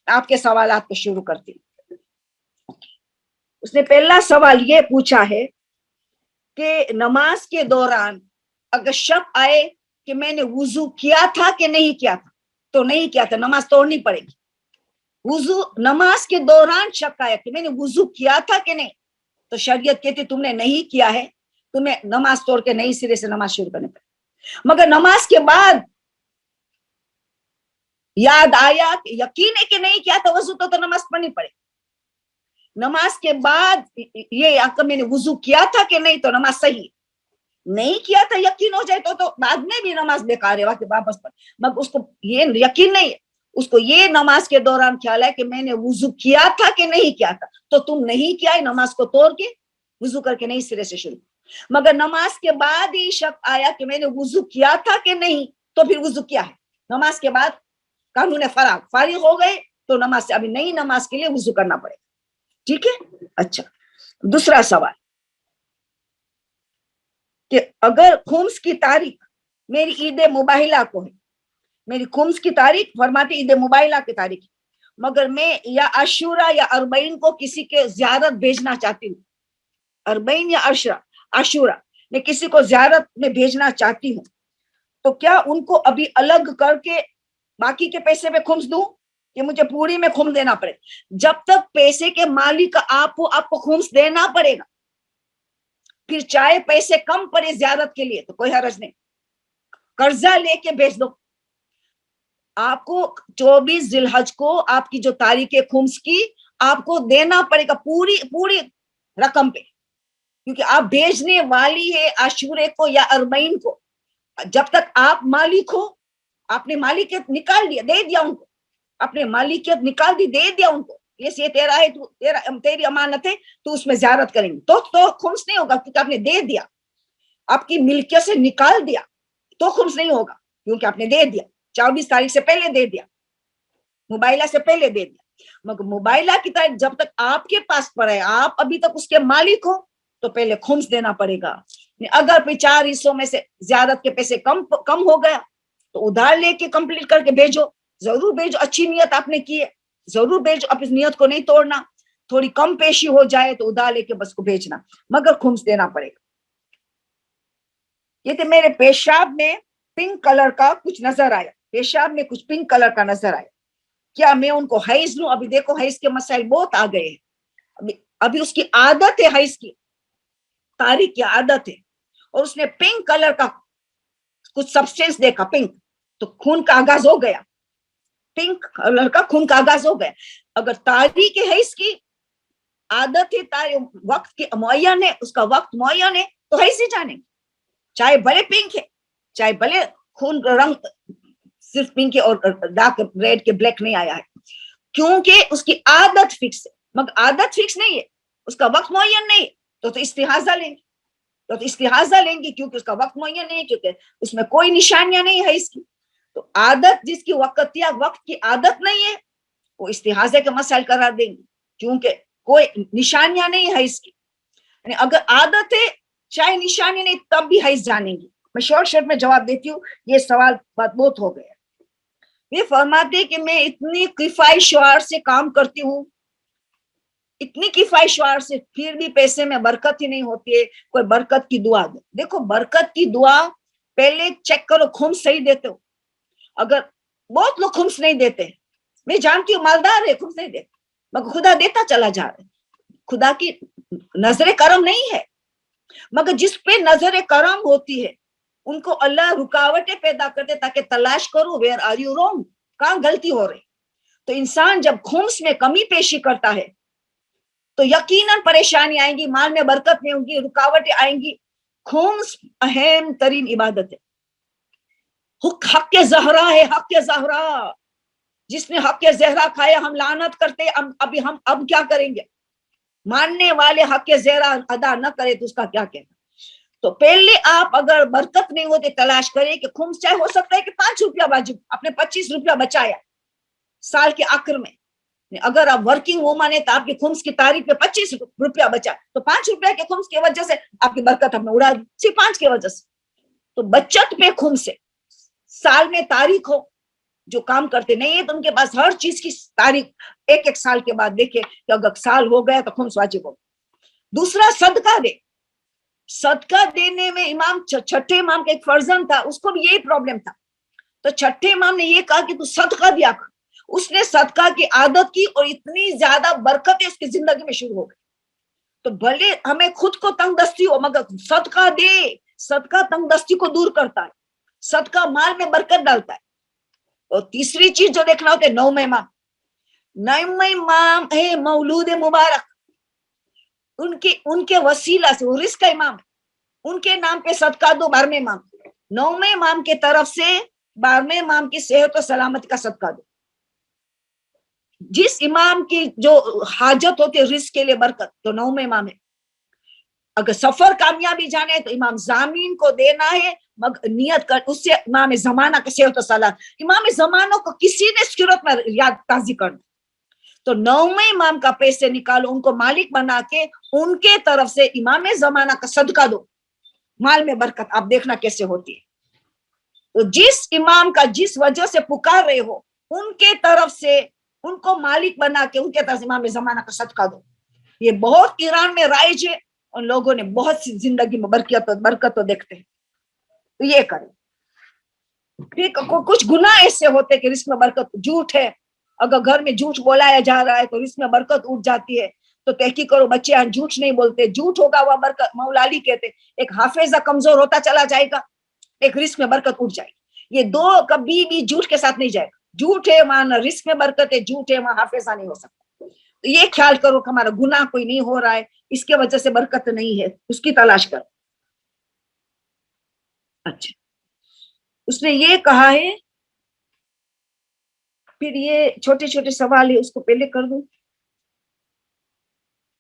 Speaker 1: آپ کے سوالات کو شروع کرتی ہوں. اس نے پہلا سوال یہ پوچھا ہے کہ نماز کے دوران اگر شک آئے کہ میں نے وضو کیا تھا کہ نہیں کیا تھا, تو نہیں کیا تھا, نماز توڑنی پڑے گی. وضو نماز کے دوران شک آیا کہ میں نے وضو کیا تھا کہ نہیں, تو شریعت کہتی تم نے نہیں کیا ہے, تمہیں نماز توڑ کے نئی سرے سے نماز شروع کرنے پڑے. مگر نماز کے بعد یاد آیا کہ یقین ہے کہ نہیں کیا تھا وضو, تو نماز پڑھنی پڑے. نماز کے بعد یہ میں نے وضو کیا تھا کہ نہیں, تو نماز صحیح. نہیں کیا تھا یقین ہو جائے تو بعد میں بھی نماز بیکار ہے, واپس پڑھ. مگر اس کو یہ یقین نہیں ہے, اس کو یہ نماز کے دوران خیال ہے کہ میں نے وضو کیا تھا کہ نہیں کیا تھا, تو تم نہیں کیا ہے, نماز کو توڑ کے وضو کر کے نئی سرے سے شروع. مگر نماز کے بعد ہی شک آیا کہ میں نے وضو کیا تھا کہ نہیں, تو پھر وضو کیا ہے. نماز کے بعد قانون فارغ ہو گئے تو نماز سے ابھی نئی نماز کے لیے وضو کرنا پڑے. ٹھیک ہے. اچھا, دوسرا سوال کہ اگر خمس کی تاریخ میری عید مباہلہ کو ہے, میری خمس کی تاریخ فرماتے عید مباہلہ کی تاریخ, مگر میں یا عاشورہ یا اربعین کو کسی کے زیارت بھیجنا چاہتی ہوں, اربعین یا عاشورہ میں کسی کو زیارت میں بھیجنا چاہتی ہوں, تو کیا ان کو ابھی الگ کر کے باقی کے پیسے میں خمس دوں کہ مجھے پوری میں خمس دینا پڑے؟ جب تک پیسے کے مالک آپ کو خمس دینا پڑے گا. پھر چاہے پیسے کم پڑے زیارت کے لیے تو کوئی حرج نہیں, قرضہ لے کے بھیج دو. آپ کو 24 ذی الحج کو آپ کی جو تاریخ خمس کی آپ کو دینا پڑے گا پوری رقم پہ, کیونکہ آپ بھیجنے والی ہے عاشورے کو یا اربعین کو. جب تک آپ مالک ہو, آپ نے مالکیت نکال دیا, دے دیا ان کو, اپنے مالکیت نکال دی, دے دیا ان کو, یہ تیرا ہے, تیری امانت ہے, تو اس میں زیارت کریں گے تو خمس نہیں ہوگا, کیونکہ آپ نے دے دیا, آپ کی ملکیت سے نکال دیا تو خمس نہیں ہوگا, کیونکہ آپ نے دے دیا, 24 تاریخ سے پہلے دے دیا, مباہلہ سے پہلے دے دیا. مگر مباہلہ کی تاریخ جب تک آپ کے پاس پڑے, آپ ابھی تک اس کے مالک ہو, تو پہلے خمس دینا پڑے گا. اگر پھر 4 حصوں میں سے زیارت کے پیسے کم ہو گیا تو ادھار لے کے کمپلیٹ کر کے بھیجو, ضرور بھیجو, اچھی نیت آپ نے کی ہے, ضرور بھیجو, اب اس نیت کو نہیں توڑنا. تھوڑی کم پیشی ہو جائے تو ادھار لے کے بس کو بھیجنا, مگر خمس دینا پڑے گا. یہ کہ میرے پیشاب میں پنک کلر کا کچھ نظر آیا, پیشاب میں کچھ پنک کلر کا نظر آیا, کیا میں ان کو حیض لوں؟ ابھی دیکھو حیض کے مسائل بہت آ گئے ہیں, ابھی اس کی عادت ہے, حیض کی تاریخ کی عادت ہے, اور اس نے پنک کلر کا کچھ سبسٹینس دیکھا, پنک, تو خون کا آغاز ہو گیا, پنک کلر کا خون کا آغاز ہو گیا. اگر تاریخ حیض کی عادت ہے, وقت کی معین ہے, اس کا وقت معین ہے, تو حیض ہی جانے, چاہے بھلے پنک ہے, چاہے بھلے خون کا رنگ صرف پنک ہے اور ڈارک ریڈ کے بلیک نہیں آیا ہے, کیونکہ اس کی عادت فکس ہے. مگر عادت فکس نہیں ہے, اس کا وقت معین نہیں ہے, تو استحاضہ لیں گے, استحاضہ لیں گے, کیونکہ اس کا وقت معین نہیں ہے, کیونکہ اس میں کوئی نشانیاں نہیں ہے اس کی. تو عادت جس کی وقت کی عادت نہیں ہے وہ استحاضے کے مسائل قرار دیں گے, کیونکہ کوئی نشانیاں نہیں ہے اس کی. یعنی اگر عادت ہے, چاہے نشانی نہیں, تب بھی حیض جانیں گی. میں شارٹ میں جواب دیتی ہوں, یہ سوال بہت ہو گیا. یہ فرماتے کہ میں اتنی کفایت شعار سے کام کرتی ہوں, اتنی کفایت شعار سے, پھر بھی پیسے میں برکت ہی نہیں ہوتی ہے, کوئی برکت کی دعا دے. دیکھو برکت کی دعا پہلے چیک کرو خمس صحیح دیتے ہو. اگر بہت لوگ خمس نہیں دیتے, میں جانتی ہوں مالدار ہے, خمس نہیں دیتے, مگر خدا دیتا چلا جا رہا ہے, خدا کی نظر کرم نہیں ہے. مگر جس پہ نظر کرم ہوتی ہے ان کو اللہ رکاوٹیں پیدا کرتے تاکہ تلاش کرو ویئر آر یو رونگ, کہاں غلطی ہو رہی. تو انسان جب خمس میں کمی پیشی کرتا ہے تو یقیناً پریشانی آئیں گی, مال میں برکت نہیں ہوگی, رکاوٹیں آئیں گی. خمس اہم ترین عبادت ہے. حق زہرا ہے, حق زہرا. جس نے حق زہرا کھایا ہم لعنت کرتے, ابھی ہم اب کیا کریں گے؟ ماننے والے حق زہرا ادا نہ کرے تو اس کا کیا کہنا. تو پہلے آپ اگر برکت نہیں ہوتے تلاش کریں کہ خمس, چاہے ہو سکتا ہے کہ 5 روپیہ واجب, آپ نے 25 روپیہ بچایا سال کے آخر میں, اگر آپ ورکنگ وومن ہے تو آپ کی خمس کی تاریخ پہ 25 روپیہ بچا, تو 5 روپیہ کے خمس کی وجہ سے آپ کی برکت ہم نے اڑا دی, صرف 5 کی وجہ سے. تو بچت پہ خمس ہے. سال میں تاریخ ہو, جو کام کرتے نہیں ہے تو ان کے پاس ہر چیز کی تاریخ ایک سال کے بعد دیکھے کہ اگر سال ہو گیا تو خمس واجب ہو. دوسرا صدقہ دے. صدقہ دینے میں امام چھٹے امام کا ایک فرزند تھا, اس کو بھی یہی پرابلم تھا. تو چھٹے امام نے یہ کہا کہ تو صدقہ دیا کر. اس نے صدقہ کی عادت کی اور اتنی زیادہ برکتیں اس کی زندگی میں شروع ہو گئی. تو بھلے ہمیں خود کو تنگ دستی ہو مگر صدقہ دے. صدقہ تنگ دستی کو دور کرتا ہے, صدقہ مال میں برکت ڈالتا ہے. اور تیسری چیز جو دیکھنا ہوتا ہے نوم امام. نوم امام ہے مولود مبارک, ان کے وسیلہ سے وہ رزق کا امام ہے, ان کے نام پہ صدقہ دو. 12ویں امام, 9ویں امام کے طرف سے 12ویں امام کی صحت و سلامتی کا صدقہ دو. جس امام کی جو حاجت ہوتی ہے رزق کے لیے برکت, تو 9ویں امام ہے. اگر سفر کامیابی جانے تو امام زامین کو دینا ہے, مگر نیت کر اس سے امام زمانہ کا صحت و سلامت. امام زمانہ کو کسی نے صورت میں یاد تازی کرنا, تو 9ویں امام کا پیسے نکالو, ان کو مالک بنا کے ان کے طرف سے امام زمانہ کا صدقہ دو. مال میں برکت آپ دیکھنا کیسے ہوتی ہے. تو جس امام کا جس وجہ سے پکار رہے ہو ان کے طرف سے ان کو مالک بنا کے ان کے طرف سے امام زمانہ کا صدقہ دو. یہ بہت ایران میں رائج ہے, اور لوگوں نے بہت سی زندگی میں برکت تو دیکھتے ہیں. تو یہ کریں. کچھ گناہ ایسے ہوتے کہ رزق میں برکت. جھوٹ ہے, اگر گھر میں جھوٹ بولایا جا رہا ہے تو رزق میں برکت اٹھ جاتی ہے. تو تحقیق کرو, بچے جھوٹ نہیں بولتے, جھوٹ ہوگا وہ برکت. مولا علی کہتے ایک حافظہ کمزور ہوتا چلا جائے گا, ایک رزق میں برکت اٹھ جائے گی. یہ دو کبھی بھی جھوٹ کے ساتھ نہیں جائے گا. جھوٹ ہے وہاں رزق میں برکت ہے, جھوٹ ہے وہاں حافظہ نہیں ہو سکتا. تو یہ خیال کرو کہ ہمارا گناہ کوئی نہیں ہو رہا ہے, اس کے وجہ سے برکت نہیں ہے, اس کی تلاش کرو. اچھا, اس نے یہ کہا ہے, پھر یہ چھوٹے چھوٹے سوال ہے اس کو پہلے کر دوں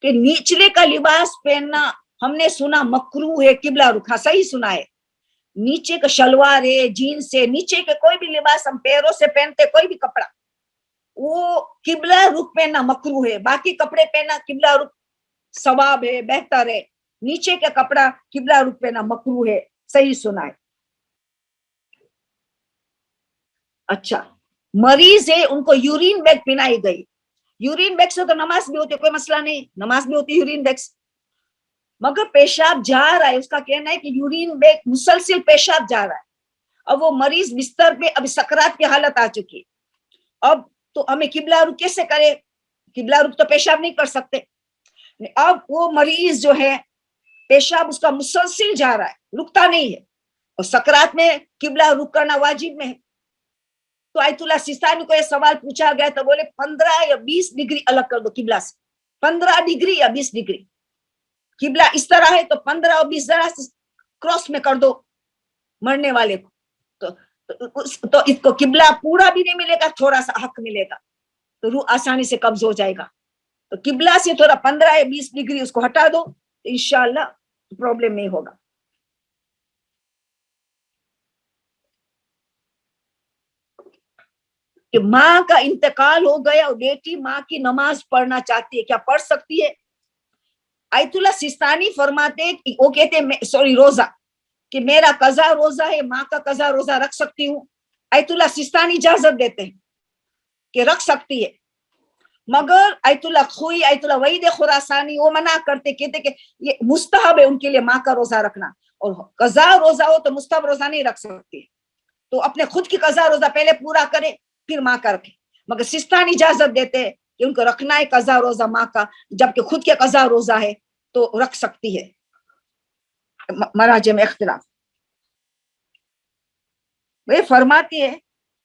Speaker 1: کہ نیچلے کا لباس پہننا ہم نے سنا مکروہ ہے, قبلہ رخ. صحیح سنا ہے. نیچے کا شلوار ہے, جینس ہے, نیچے کے کوئی بھی لباس ہم پیروں سے پہنتے کوئی بھی کپڑا, وہ قبلہ رخ پہننا مکروہ ہے. باقی کپڑے پہننا قبلہ رخ ثواب ہے, بہتر ہے. نیچے کا کپڑا قبلہ رخ پہننا مکروہ ہے. صحیح سنا ہے. اچھا, مریض ہے ان کو یورین بیگ پہنائی گئی. یورین بیگ سے تو نماز بھی ہوتی, کوئی مسئلہ نہیں, نماز بھی ہوتی یورین بیگ سے. مگر پیشاب جا رہا ہے, اس کا کہنا ہے کہ یورین بیگ مسلسل پیشاب جا رہا ہے. اب وہ مریض بستر پہ ابھی سکرات کی حالت آ چکی ہے. اب تو ہمیں قبلہ رخ کیسے کرے؟ قبلہ رخ تو پیشاب نہیں کر سکتے. اب وہ مریض جو ہے پیشاب اس کا مسلسل جا رہا ہے, رکتا نہیں ہے, اور سکرات میں قبلہ رخ کرنا واجب میں ہے. تو آیت اللہ سیستانی کو یہ سوال پوچھا گیا تو بولے 15 یا 20 ڈگری الگ کر دو قبلہ سے. 15 ڈگری یا 20 ڈگری. قبلہ اس طرح ہے تو 15 اور 20 ذرا سے کراس میں کر دو مرنے والے کو, تو اس کو قبلہ پورا بھی نہیں ملے گا, تھوڑا سا حق ملے گا, تو روح آسانی سے قبض ہو جائے گا. تو قبلہ سے تھوڑا 15 یا 20 ڈگری اس کو ہٹا دو, تو انشاءاللہ پرابلم نہیں ہوگا. کہ ماں کا انتقال ہو گیا اور بیٹی ماں کی نماز پڑھنا چاہتی ہے, کیا پڑھ سکتی ہے؟ آیت اللہ سیستانی فرماتے, وہ کہتے روزہ, کہ میرا قضا روزہ ہے, ماں کا قضا روزہ رکھ سکتی ہوں. آیت اللہ سیستانی اجازت دیتے ہیں کہ رکھ سکتی ہے. مگر آیت اللہ خوئی, آیت اللہ وحید خراسانی وہ منع کرتے, کہتے کہ یہ مستحب ہے ان کے لیے ماں کا روزہ رکھنا, اور قضا روزہ ہو تو مستحب روزہ نہیں رکھ سکتی. تو اپنے خود کی قضا روزہ پہلے پورا کرے پھر ماں کا رکھے. مگر سیستانی اجازت دیتے ہیں کہ ان کو رکھنا ہے قضا روزہ ماں کا, جبکہ خود کے قضا روزہ ہے تو رکھ سکتی ہے. مراجع میں اختلاف. وہ فرماتی ہے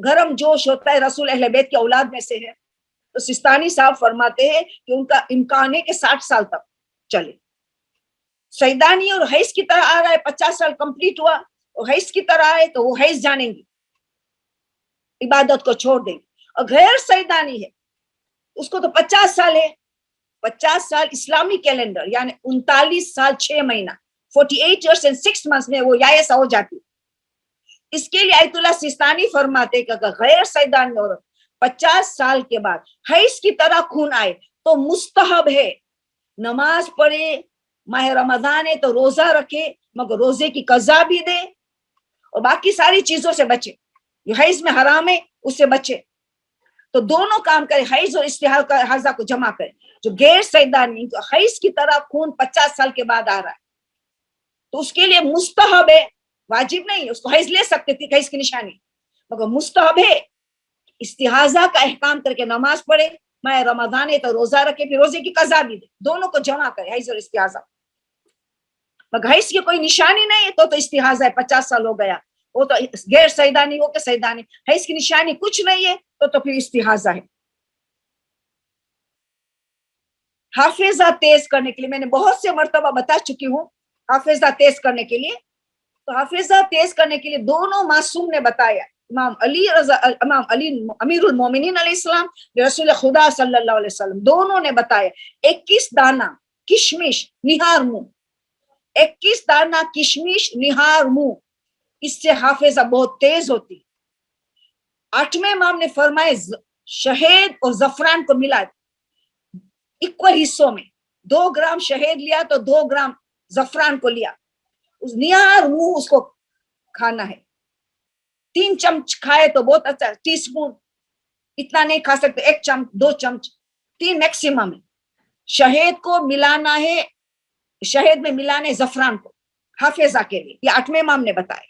Speaker 1: گرم جوش ہوتا ہے رسول اہل بیت کی اولاد میں سے ہے. تو سستانی صاحب فرماتے ہیں کہ ان کا امکان ہے کہ 60 سال تک چلے. سیدانی اور حیض کی طرح آ رہا ہے, 50 سال کمپلیٹ ہوا اور حیض کی طرح آئے تو وہ حیض جانیں گی, عبادت کو چھوڑ دیں گے. اور غیر سیدانی ہے اس کو تو 50 سال ہے, 50 سال اسلامی کیلنڈر یعنی 39 سال 6 مہینہ 48 years and 6 months میں وہ یائسہ ہو جاتی. اس کے لیے آیت اللہ سستانی فرماتے کہ اگر غیر سیدانی عورت 50 سال کے بعد حیض کی طرح خون آئے تو مستحب ہے نماز پڑھے, ماہ رمضان ہے تو روزہ رکھے مگر روزے کی قضا بھی دے اور باقی ساری چیزوں سے بچے. جو حیض میں حرام ہے اس سے بچے. تو دونوں کام کرے, حیض اور استحاضہ کو جمع کرے. جو غیر سیدانی حیض کی طرح خون 50 سال کے بعد آ رہا ہے تو اس کے لیے مستحب ہے, واجب نہیں, اس کو حیض لے سکتے تھے حیض کی نشانی, مگر مستحب ہے استحاضہ کا احکام کر کے نماز پڑھے, ماہ رمضان ہے تو روزہ رکھے, پھر روزے کی قضا بھی دے, دونوں کو جمع کرے حیض اور استحاضہ. مگر حیض کی کوئی نشانی نہیں ہے تو استحاضہ ہے, 50 سال ہو گیا, وہ تو غیر سیدانی ہو کہ سیدانی, حیض کی نشانی کچھ نہیں ہے تو پھر استحاضہ ہے. حافظہ تیز کرنے کے لیے میں نے بہت سے مرتبہ بتا چکی ہوں, حافظہ تیز کرنے کے لیے, تو حافظہ تیز کرنے کے لیے دونوں معصوم نے بتایا, امام علی امیر المومنین علیہ السلام, رسول خدا صلی اللہ علیہ وسلم, دونوں نے بتایا 21 دانہ کشمش نہار منہ, 21 دانہ کشمش نہار منہ, اس سے حافظہ بہت تیز ہوتی. 8ویں امام نے فرمائے شہد اور زعفران کو ملا اکول حصوں میں, 2 گرام شہد لیا تو 2 گرام زعفران کو لیا, اس نہار منہ اس کو کھانا ہے. 3 چمچ کھائے تو بہت اچھا, ٹی اسپون اتنا نہیں کھا سکتے, 1 چمچ 2 چمچ 3 میکسیمم ہے. شہد کو ملانا ہے, شہد میں ملانا ہے زعفران کو حافظہ کے لیے, یہ 8ویں امام نے بتایا.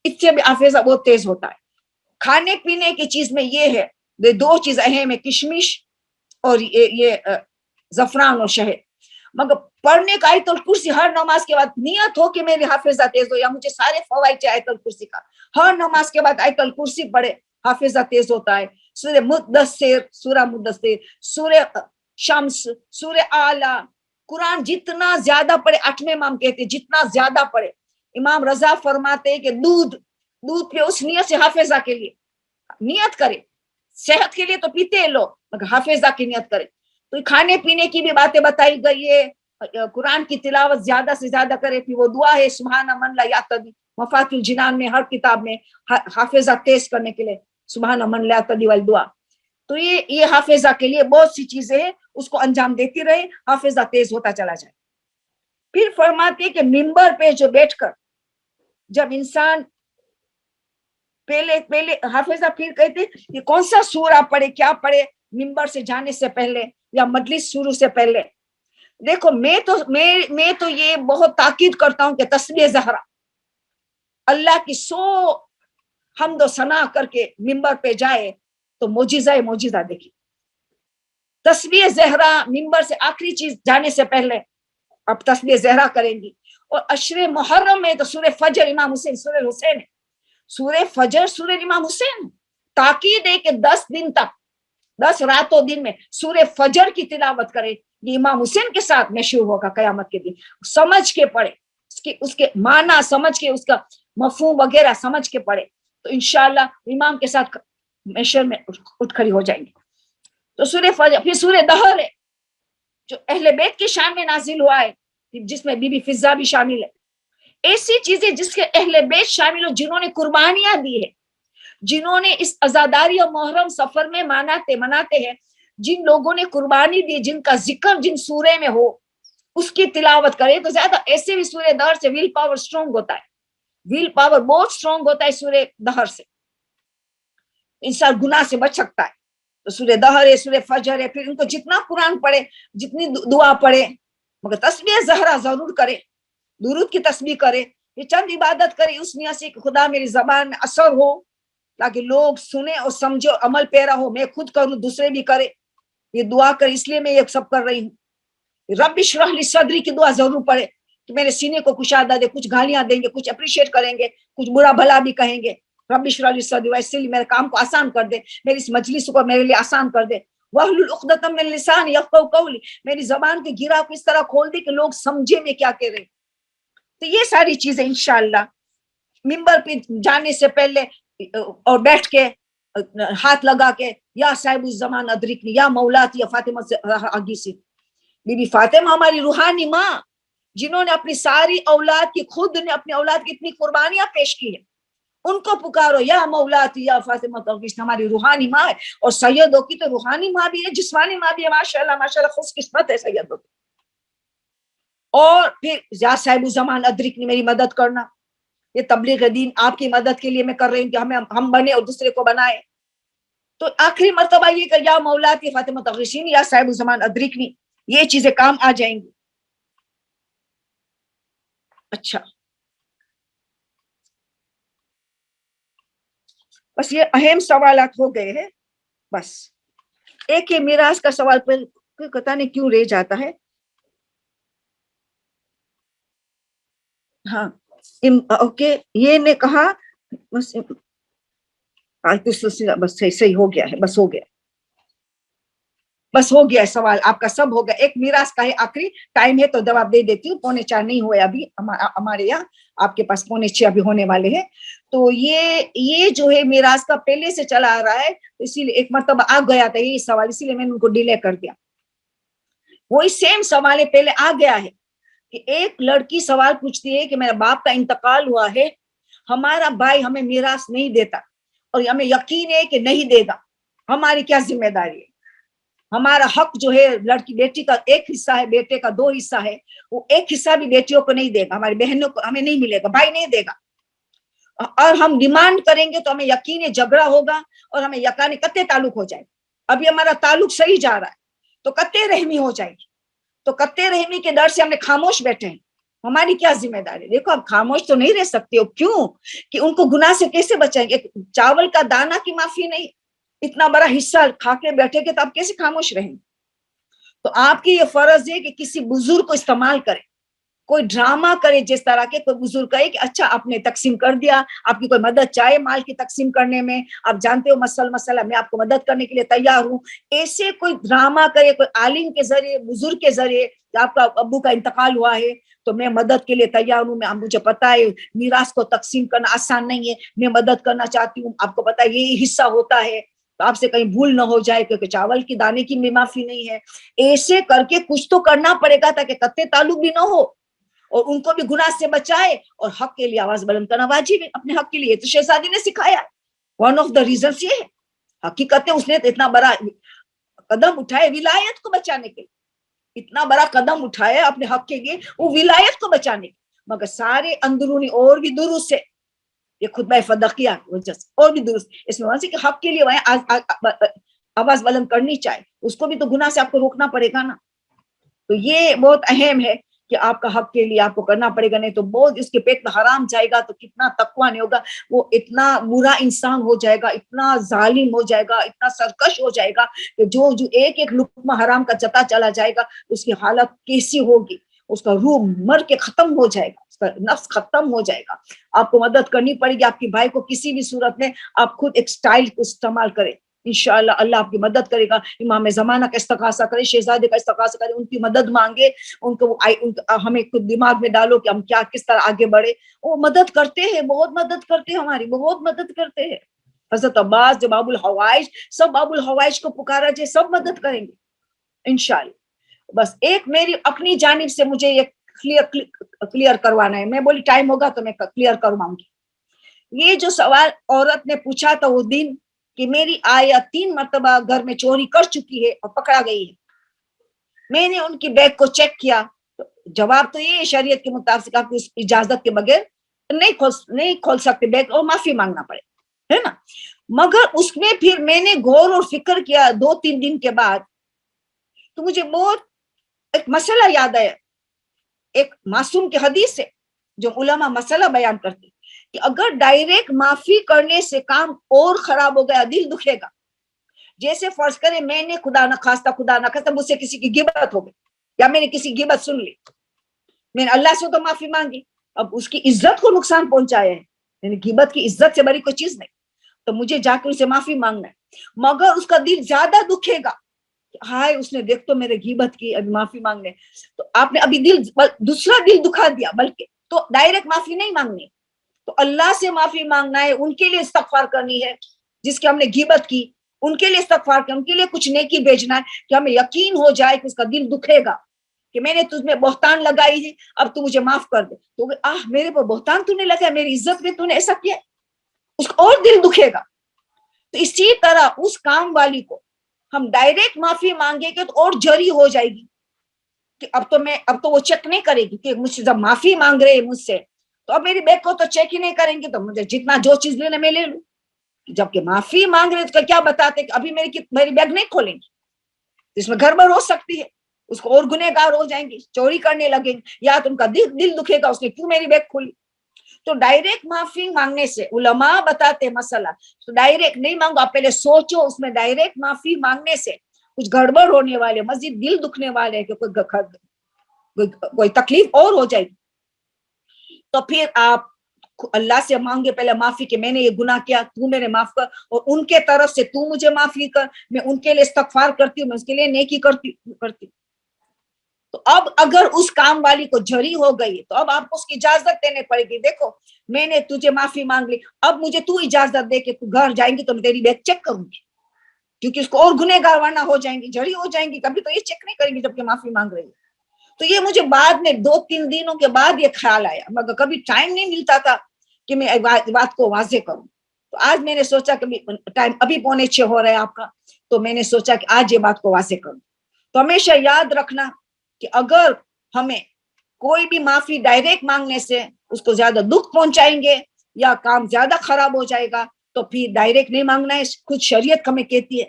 Speaker 1: اس سے بھی حافظہ بہت تیز ہوتا ہے. کھانے پینے کی چیز میں یہ ہے, 2 چیز اہم ہے, کشمش اور یہ زعفران اور شہد. مگر پڑھنے کا آیت الکرسی ہر نماز کے بعد نیت ہو کہ میری حافظہ تیز ہو یا مجھے سارے فوائد چاہے آیت الکرسی کا, ہر نماز کے بعد آیت الکرسی پڑھے, حافظہ تیز ہوتا ہے. سورہ مدثر, سورہ مدثر, سورہ شمس, سورہ اعلیٰ, قرآن جتنا زیادہ پڑھے, 8ویں امام کہتے ہیں جتنا زیادہ پڑھے. امام رضا فرماتے ہیں کہ دودھ پہ اس نیت سے حافظہ کے لیے نیت کرے, صحت کے لیے تو پیتے ہیں لوگ مگر حافظہ کی نیت کرے. تو کھانے پینے کی بھی باتیں بتائی گئی ہے, قرآن کی تلاوت زیادہ سے زیادہ کرے. پھر وہ دعا ہے سبحان من لا یعتدی, مفاتیح الجنان میں ہر کتاب میں حافظہ تیز کرنے کے لیے سبحان من لا یعتدی والی دعا. تو یہ حافظہ کے لیے بہت سی چیزیں ہیں, اس کو انجام دیتی رہے, حافظہ تیز ہوتا چلا جائے. پھر فرماتے کہ ممبر پہ جو بیٹھ کر جب انسان پہلے حافظہ, پھر کہتے کہ کون سا سورہ پڑھے, کیا پڑھے ممبر سے جانے سے پہلے یا مجلس شروع سے پہلے. دیکھو میں تو یہ بہت تاکید کرتا ہوں کہ تسبیح زہرا, اللہ کی 100 حمد و ثنا کر کے ممبر پہ جائے تو معجزہ دیکھی. تسبیح زہرا ممبر سے آخری چیز جانے سے پہلے اب تسبیح زہرا کریں گی. اور عشر محرم میں تو سورہ فجر امام حسین, سورہ حسین, سورہ فجر سورہ امام حسین, تاکید ہے کہ 10 دن تک 10 راتوں دن میں سورہ فجر کی تلاوت کرے. یہ امام حسین کے ساتھ مشہور ہوگا قیامت کے دن. سمجھ کے پڑھے, اس کے معنی سمجھ کے, اس کا مفہوم وغیرہ سمجھ کے پڑھے تو انشاءاللہ امام کے ساتھ محشر میں اٹھ کھڑی ہو جائیں گے. تو سورہ فجر. پھر سورہ دہر ہے جو اہل بیت کی شان میں نازل ہوا ہے, جس میں بی بی فضہ بھی شامل ہے. ایسی چیزیں جس کے اہل بیت شامل ہو, جنہوں نے قربانیاں دی ہے, جنہوں نے اس عزاداری اور محرم سفر میں مناتے ہیں, جن لوگوں نے قربانی دی, جن کا ذکر جن سورے میں ہو, اس کی تلاوت کرے تو زیادہ. ایسے بھی سورہ دہر سے ویل پاور سٹرونگ ہوتا ہے, ویل پاور بہت سٹرونگ ہوتا ہے سورہ دہر سے, انسان گناہ سے بچ سکتا ہے. تو سورہ دہر ہے, سورہ فجر ہے. پھر ان کو جتنا قرآن پڑھے, جتنی دعا پڑھے, مگر تسبیح زہرا ضرور کرے, درود کی تسبیح کرے. یہ چند عبادت کرے اس نیت سے کہ خدا میری زبان میں اثر ہو, تاکہ لوگ سنیں اور سمجھو, عمل پیرا ہو. میں خود کروں, دوسرے بھی کرے. یہ دعا کر, اس لیے میں یہ سب کر رہی ہوں. رب اشرح لی صدری کی دعا ضرور پڑھے کہ میرے سینے کو کشادہ دے. کچھ گالیاں دیں گے, کچھ اپریشیٹ کریں گے, کچھ برا بھلا بھی کہیں گے, رب اشرح لی صدری ویسر لی، میرے کام کو آسان کر دے، میری اس مجلس کو میرے لیے آسان کر دے، واحلل عقدۃ من لسانی یفقہوا قولی، میری زبان کے گرا کو اس طرح کھول دے کہ لوگ سمجھے میں کیا کہہ رہے. تو یہ ساری چیزیں انشاءاللہ ممبر پہ جانے سے پہلے اور بیٹھ کے ہاتھ لگا کے یا صاحب الزمان ادرکنی یا مولاتی یا فاطمہ سے آگی سے. بی بی فاطمہ ہماری روحانی ماں، جنہوں نے اپنی ساری اولاد کی، خود نے اپنی اولاد کی اتنی قربانیاں پیش کی ہیں، ان کو پکارو یا مولاتی یا فاطمہ تغیث، ہماری روحانی ماں ہے. اور سیدوں کی تو روحانی ماں بھی ہے، جسمانی ماں بھی ہے، ماشاءاللہ ماشاءاللہ، خوش قسمت ہے سیدوں کی. اور پھر یا صاحب الزمان ادرکنی، میری مدد کرنا. یہ تبلیغ دین آپ کی مدد کے لیے میں کر رہی ہوں کہ ہم بنے اور دوسرے کو بنائے. تو آخری مرتبہ یہ کہ یا مولاتی فاطمہ تغیثین یا صاحب الزمان ادرکنی، یہ چیزیں کام آ جائیں گی. اچھا، بس یہ اہم سوالات ہو گئے ہیں. بس ایک یہ میراث کا سوال پہ پتہ نہیں کیوں رہ جاتا ہے. ہاں اوکے، یہ نے کہا بس بس صحیح ہو گیا ہے، بس ہو گیا، بس ہو گیا سوال آپ کا سب ہو گیا. ایک میراث کا ہے آخری، ٹائم ہے تو جواب دے دیتی ہوں. 3:45 نہیں ہوئے ابھی ہمارے یہاں، آپ کے پاس 6:45 ابھی ہونے والے ہیں. تو یہ جو ہے میراث کا پہلے سے چلا آ رہا ہے، اسی لیے ایک مرتبہ آ گیا تھا یہ سوال، اسی لیے میں نے ان کو ڈیلے کر دیا. وہی سیم سوال پہلے آ گیا ہے کہ ایک لڑکی سوال پوچھتی ہے کہ میرا باپ کا انتقال ہوا ہے، ہمارا بھائی ہمیں میراث نہیں دیتا اور ہمیں یقین ہے کہ نہیں دے گا، ہماری کیا ذمہ داری ہے؟ ہمارا حق جو ہے، لڑکی بیٹی کا 1 حصہ ہے، بیٹے کا 2 حصہ ہے، وہ 1 حصہ بھی بیٹیوں کو نہیں دے گا، ہماری بہنوں کو ہمیں نہیں ملے گا، بھائی نہیں دے گا. اور ہم ڈیمانڈ کریں گے تو ہمیں یقین جھگڑا ہوگا اور ہمیں یقین قطع تعلق ہو جائے گا. ابھی ہمارا تعلق صحیح جا رہا ہے تو قطع رحمی ہو جائے گی. تو قطع رحمی کے ڈر سے ہم نے خاموش بیٹھے ہیں. ہماری کیا ذمہ داری؟ دیکھو اب خاموش تو نہیں رہ سکتے ہو. کیوں کہ ان کو گناہ سے کیسے بچائیں گے؟ چاول کا دانہ کی معافی نہیں، اتنا بڑا حصہ کھا کے بیٹھے گے تو آپ کیسے خاموش رہیں گے؟ تو آپ کی یہ فرض ہے کہ کسی بزرگ کو استعمال کریں، کوئی ڈرامہ کرے، جس طرح کے کوئی بزرگ کہے کہ اچھا آپ نے تقسیم کر دیا، آپ کی کوئی مدد چاہے مال کی تقسیم کرنے میں، آپ جانتے ہو مسئلہ میں آپ کو مدد کرنے کے لیے تیار ہوں. ایسے کوئی ڈرامہ کرے کوئی عالم کے ذریعے، بزرگ کے ذریعے کہ آپ کا ابو کا انتقال ہوا ہے تو میں مدد کے لیے تیار ہوں، مجھے پتا ہے میراث کو تقسیم کرنا آسان نہیں ہے، میں مدد کرنا چاہتی ہوں، آپ کو پتا ہے یہی حصہ ہوتا ہے، تو آپ سے کہیں بھول نہ ہو جائے کیونکہ چاول کی دانے کی بھی معافی نہیں ہے. ایسے کر کے کچھ تو کرنا پڑے گا تاکہ قطع تعلق بھی نہ ہو اور ان کو بھی گناہ سے بچائے اور حق کے لیے آواز بلند کرنا واجب ہے، اپنے حق کے لیے. تو شہزادی نے سکھایا، ون آف دا ریزنس یہ ہے. حقیقت ہے اس نے اتنا بڑا قدم اٹھائے ولایت کو بچانے کے لیے، اتنا بڑا قدم اٹھایا اپنے حق کے لیے، وہ ولایت کو بچانے کے، مگر سارے اندرونی اور بھی درست ہے، یہ خطبہ فدقیہ وجہ سے اور بھی درست اس میں کہ حق کے لیے آواز بلند کرنی چاہے، اس کو بھی تو گناہ سے آپ کو روکنا پڑے گا نا. تو یہ بہت اہم ہے کہ آپ کا حق کے لیے آپ کو کرنا پڑے گا، نہیں تو بہت اس کے پیٹ میں حرام جائے گا تو کتنا تقویٰ نہیں ہوگا، وہ اتنا برا انسان ہو جائے گا، اتنا ظالم ہو جائے گا، اتنا سرکش ہو جائے گا کہ جو ایک لقمہ حرام کا چتا چلا جائے گا اس کی حالت کیسی ہوگی، اس کا روح مر کے ختم ہو جائے گا، اس کا نفس ختم ہو جائے گا. آپ کو مدد کرنی پڑے گی، آپ کے بھائی کو کسی بھی صورت میں آپ خود ایک سٹائل کو استعمال کریں، انشاءاللہ اللہ آپ کی مدد کرے گا. امام زمانہ کا استغاثہ کرے، شہزادے کا استغاثہ کرے، ان کی مدد مانگے، ان کو ہمیں خود دماغ میں ڈالو کہ ہم کس طرح آگے بڑھے. وہ مدد کرتے ہیں، بہت مدد کرتے ہیں، ہماری بہت مدد کرتے ہیں. حضرت عباس جو باب الحوائج، سب باب الحوائج کو پکارا جائے سب مدد کریں گے انشاءاللہ. بس ایک میری اپنی جانب سے مجھے یہ کلیئر کروانا ہے، میں بولی ٹائم ہوگا تو میں کلیئر کرواؤں گی. یہ جو سوال عورت نے پوچھا تھا اس دن کہ میری آیا 3 مرتبہ گھر میں چوری کر چکی ہے اور پکڑا گئی ہے، میں نے ان کی بیگ کو چیک کیا، جواب تو یہ شریعت کے مطابق آپ کو اجازت کے بغیر نہیں کھول سکتے بیگ اور معافی مانگنا پڑے ہے نا. مگر اس میں پھر میں نے غور اور فکر کیا 2-3 دن کے بعد، تو مجھے بہت ایک مسئلہ یاد آیا، ایک معصوم کی حدیث ہے جو علماء مسئلہ بیان کرتے کہ اگر ڈائریکٹ معافی کرنے سے کام اور خراب ہو گیا، دل دکھے گا. جیسے فرض کرے میں نے خدا نہ خواستہ مجھ سے کسی کی غیبت ہو گئی یا میں نے کسی کی غیبت سن لی، میں نے اللہ سے تو معافی مانگی، اب اس کی عزت کو نقصان پہنچایا ہے یعنی غیبت کی عزت سے بڑی کوئی چیز نہیں. تو مجھے جا کے اسے معافی مانگنا ہے, مگر اس کا دل زیادہ دکھے گا, ہائے اس نے دیکھ تو میرے غیبت کی, ابھی معافی مانگنے, تو آپ نے ابھی دوسرا دل دکھا دیا. بلکہ تو ڈائریکٹ معافی نہیں مانگنی, تو اللہ سے معافی مانگنا ہے, ان کے لیے استغفار کرنی ہے جس کے ہم نے غیبت کی, ان کے لیے استغفار کرنا, ان کے لیے کچھ نیکی بھیجنا ہے کہ ہمیں یقین ہو جائے کہ اس کا دل دکھے گا کہ میں نے تجھ میں بہتان لگائی ہے, اب تو مجھے معاف کر دے. تو میرے پر بہتان تو نے لگا, میری عزت میں تو نے ایسا کیا, اس کا اور دل دکھے گا. تو اسی طرح اس کام والی کو ہم ڈائریکٹ معافی مانگے گے تو اور جری ہو جائے گی کہ اب تو وہ چیک نہیں کرے گی کہ مجھ سے جب معافی مانگ رہے مجھ سے, تو اب میری بیگ کو تو چیک ہی نہیں کریں گے, تو مجھے جتنا جو چیز لینا میں لے لوں. جبکہ معافی مانگ رہے تو کیا بتاتے کہ ابھی میری بیگ نہیں کھولیں گے, اس میں گڑبڑ ہو سکتی ہے, اس کو اور گنہگار ہو جائیں گے, چوری کرنے لگیں گے, یا تو ان کا دل دکھے گا اس نے کیوں میری بیگ کھولی. تو ڈائریکٹ معافی مانگنے سے علماء بتاتے مسئلہ, تو ڈائریکٹ نہیں مانگو, آپ پہلے سوچو اس میں ڈائریکٹ معافی مانگنے سے کچھ گڑبڑ ہونے والے, مزید دل دکھنے والے کہ کوئی تکلیف اور ہو جائے گی. تو پھر آپ اللہ سے مانگے پہلے معافی کہ میں نے یہ گناہ کیا, تو میرے معاف کر, اور ان کے طرف سے تو مجھے معافی کر, میں ان کے لیے استغفار کرتی ہوں, میں اس کے لیے نیکی کرتی. تو اب اگر اس کام والی کو جھری ہو گئی تو اب آپ کو اس کی اجازت دینے پڑے گی, دیکھو میں نے تجھے معافی مانگ لی, اب مجھے تو اجازت دے کہ تو گھر جائیں گی تو میں تیری بیگ چیک کروں گی, کیونکہ اس کو اور گنہگار ورنہ ہو جائیں گی, جھری ہو جائیں گی, کبھی تو یہ چیک نہیں کریں گی جبکہ معافی مانگ رہی ہے. تو یہ مجھے بعد میں 2-3 دنوں کے بعد یہ خیال آیا, مگر کبھی ٹائم نہیں ملتا تھا کہ میں بات کو واضح کروں. تو آج میں نے سوچا کہ ٹائم ابھی 6:45 ہو رہا ہے آپ کا, تو میں نے سوچا کہ آج یہ بات کو واضح کروں. تو ہمیشہ یاد رکھنا کہ اگر ہمیں کوئی بھی معافی ڈائریکٹ مانگنے سے اس کو زیادہ دکھ پہنچائیں گے یا کام زیادہ خراب ہو جائے گا, تو پھر ڈائریکٹ نہیں مانگنا ہے, خود شریعت ہمیں کہتی ہے.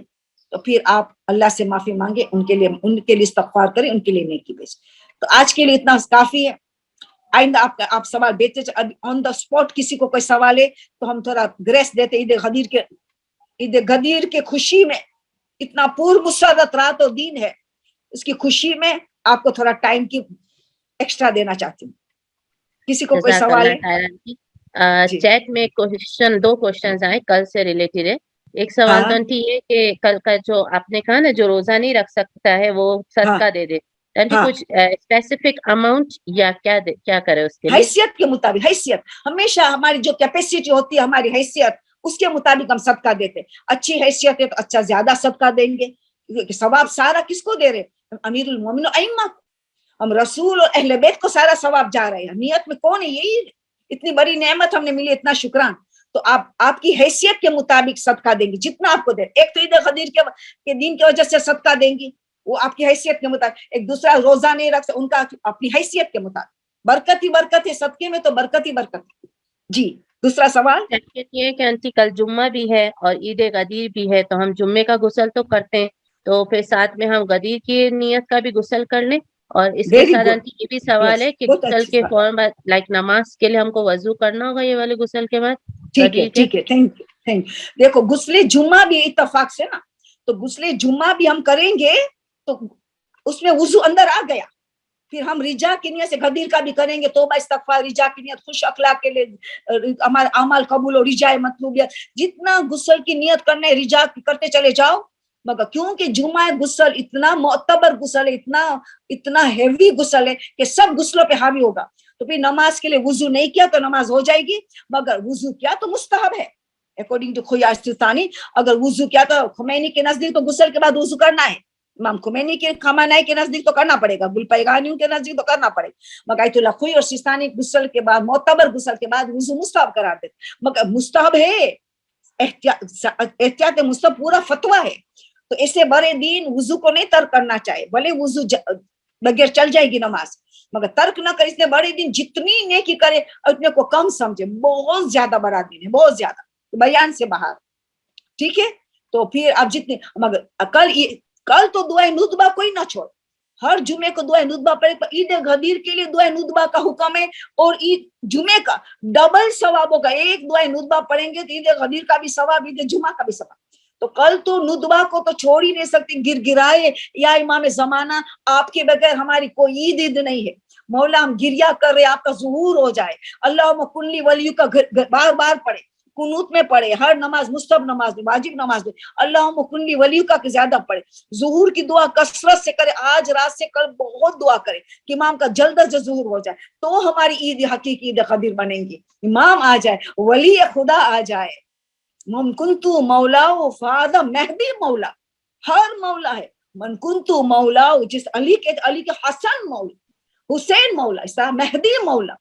Speaker 1: تو پھر آپ اللہ سے معافی مانگے, ان کے لیے استغفار کریں, ان کے لیے نیکی بھیجیں. تو آج کے لیے اتنا کافی ہے. آئندہ آپ سوال بیچتے آن دا اسپاٹ کسی کو کوئی سوال ہے تو ہم تھوڑا گریس دیتے. عید غدیر کے خوشی میں اتنا پور مسرت رات و دن ہے, اس کی خوشی میں آپ کو تھوڑا ٹائم کی ایکسٹرا دینا چاہتی ہوں. کسی کو کوئی
Speaker 2: جزاک
Speaker 1: سوال
Speaker 2: اللہ
Speaker 1: ہے؟
Speaker 2: خیرا.
Speaker 1: جی
Speaker 2: چیٹ میں دو کوشچنز آئے کل سے ریلیٹڈ ہے. ایک سوال
Speaker 1: ہاں
Speaker 2: تو آنٹی یہ کہ کل کا جو آپ نے کہا نا جو روزہ نہیں رکھ سکتا ہے وہ
Speaker 1: ہاں
Speaker 2: صدقہ دے دے, آنٹی
Speaker 1: ہاں,
Speaker 2: کچھ اسپیسیفک اماؤنٹ یا کیا کرے اس کے لیے؟
Speaker 1: حیثیت کے مطابق, حیثیت ہمیشہ ہماری جو کیپیسٹی ہوتی ہے, ہماری حیثیت اس کے مطابق ہم صدقہ دیتے. اچھی حیثیت ہے تو اچھا زیادہ صدقہ دیں گے. ثواب سارا کس کو دے رہے؟ امیر المومنین ائمہ, ہم رسول اور اہل بیت کو سارا ثواب جا رہے ہیں. نیت میں کون ہے؟ یہی اتنی بڑی نعمت ہم نے ملی, اتنا شکران. تو آپ کی حیثیت کے مطابق صدقہ دیں گی جتنا آپ کو دے. ایک تو عید غدیر کے دین کی وجہ سے صدقہ دیں گی, وہ آپ کی حیثیت کے مطابق. ایک دوسرا روزہ نہیں رکھ, ان کا اپنی حیثیت کے مطابق. برکت ہی برکت ہے صدقے میں, تو برکت ہی برکت ہے. جی دوسرا سوال.
Speaker 2: یہ کہ آنٹی کل جمعہ بھی ہے اور عید غدیر بھی ہے, تو ہم جمعے کا غسل تو کرتے ہیں, تو پھر ساتھ میں ہم غدیر کی نیت کا بھی غسل کر لیں. اور اس کے
Speaker 1: ویری
Speaker 2: ساتھ
Speaker 1: گڈ,
Speaker 2: آنٹی یہ بھی سوال
Speaker 1: یس
Speaker 2: ہے کہ
Speaker 1: بہت
Speaker 2: غسل
Speaker 1: اچھی
Speaker 2: کے
Speaker 1: بات.
Speaker 2: فوراً بعد لائک نماز کے لیے ہم کو وضو کرنا ہوگا یہ والے غسل کے بعد
Speaker 1: ٹھیک ہے
Speaker 2: غدیر کے؟
Speaker 1: ٹھیک ہے, تھینک یو تھینک یو. دیکھو غسل جمعہ بھی اتفاق سے نا, تو غسل جمعہ بھی ہم کریں گے تو اس میں وضو اندر آ گیا. پھر ہم رجا کی نیت سے غدیر کا بھی کریں گے, توبہ استغفار, رجا کی نیت, خوش اخلاق کے لیے ہمارے اعمال قبول اور رجا مطلوبیت. جتنا غسل کی نیت کرنے رجا کرتے چلے جاؤ, مگر کیونکہ جمعہ غسل اتنا معتبر غسل ہے, اتنا ہیوی غسل ہے کہ سب غسلوں پہ حاوی ہوگا. تو پھر نماز کے لیے وضو نہیں کیا تو نماز ہو جائے گی, مگر وضو کیا تو مستحب ہے اکارڈنگ ٹو خویا استثانی. اگر وضو کیا تو خمینی کے نزدیک تو غسل کے بعد وضو کرنا ہے, امام خمینی کے خامنۂ کے نزدیک تو کرنا پڑے گا, گل پیغانیوں کے نزدیک تو کرنا پڑے گا, مگر آیت اللہ خوئی اور سیستانی غسل کے بعد معتبر غسل کے بعد وضو مستحب قرار دیتے. مگر مستحب ہے, احتیاط مستحب پورا فتویٰ ہے. تو اسے بڑے دین وضو کو نہیں ترک کرنا چاہیے, بھلے وضو بغیر چل جائے گی نماز, مگر ترک نہ کرے. اس نے بڑے دن جتنی نیکی کرے اتنے کو کم سمجھے, بہت زیادہ بڑا دن ہے, بہت زیادہ, بیان سے باہر. ٹھیک ہے, تو پھر آپ جتنے, مگر کل تو دعائے ندبہ کوئی نہ چھوڑ, ہر جمعے کو دعائے ندبہ پڑھے. عید غدیر کے لیے دعائے ندبہ کا حکم ہے, اور عید جمعے کا ڈبل ثواب ہوگا. ایک دعائے ندبہ پڑھیں گے تو عید غدیر کا بھی ثواب, عید جمعہ کا بھی ثواب. تو کل تو ندبہ کو تو چھوڑ ہی نہیں سکتی, گر گرائے یا امام زمانہ, آپ کے بغیر ہماری کوئی عید نہیں ہے. مولا ہم گریا کر رہے, آپ کا ظہور ہو جائے. اللہم کلی ولیو کا بار بار پڑھے, قنوت میں پڑھے, ہر نماز, مستحب نماز میں, واجب نماز میں اللہم کلی ولیو کا زیادہ پڑھے. ظہور کی دعا کثرت سے کرے, آج رات سے کل بہت دعا کرے کہ امام کا جلد از جلد ظہور ہو جائے, تو ہماری عید حقیقی عید قدیر بنے گی. امام آ جائے, ولی خدا آ جائے. من کنتو مولا فہذا مہدی مولا, ہر مولا ہے. من کنتو مولا, جس علی کے حسن مولا, حسین مولا, اس طرح مہدی مولا.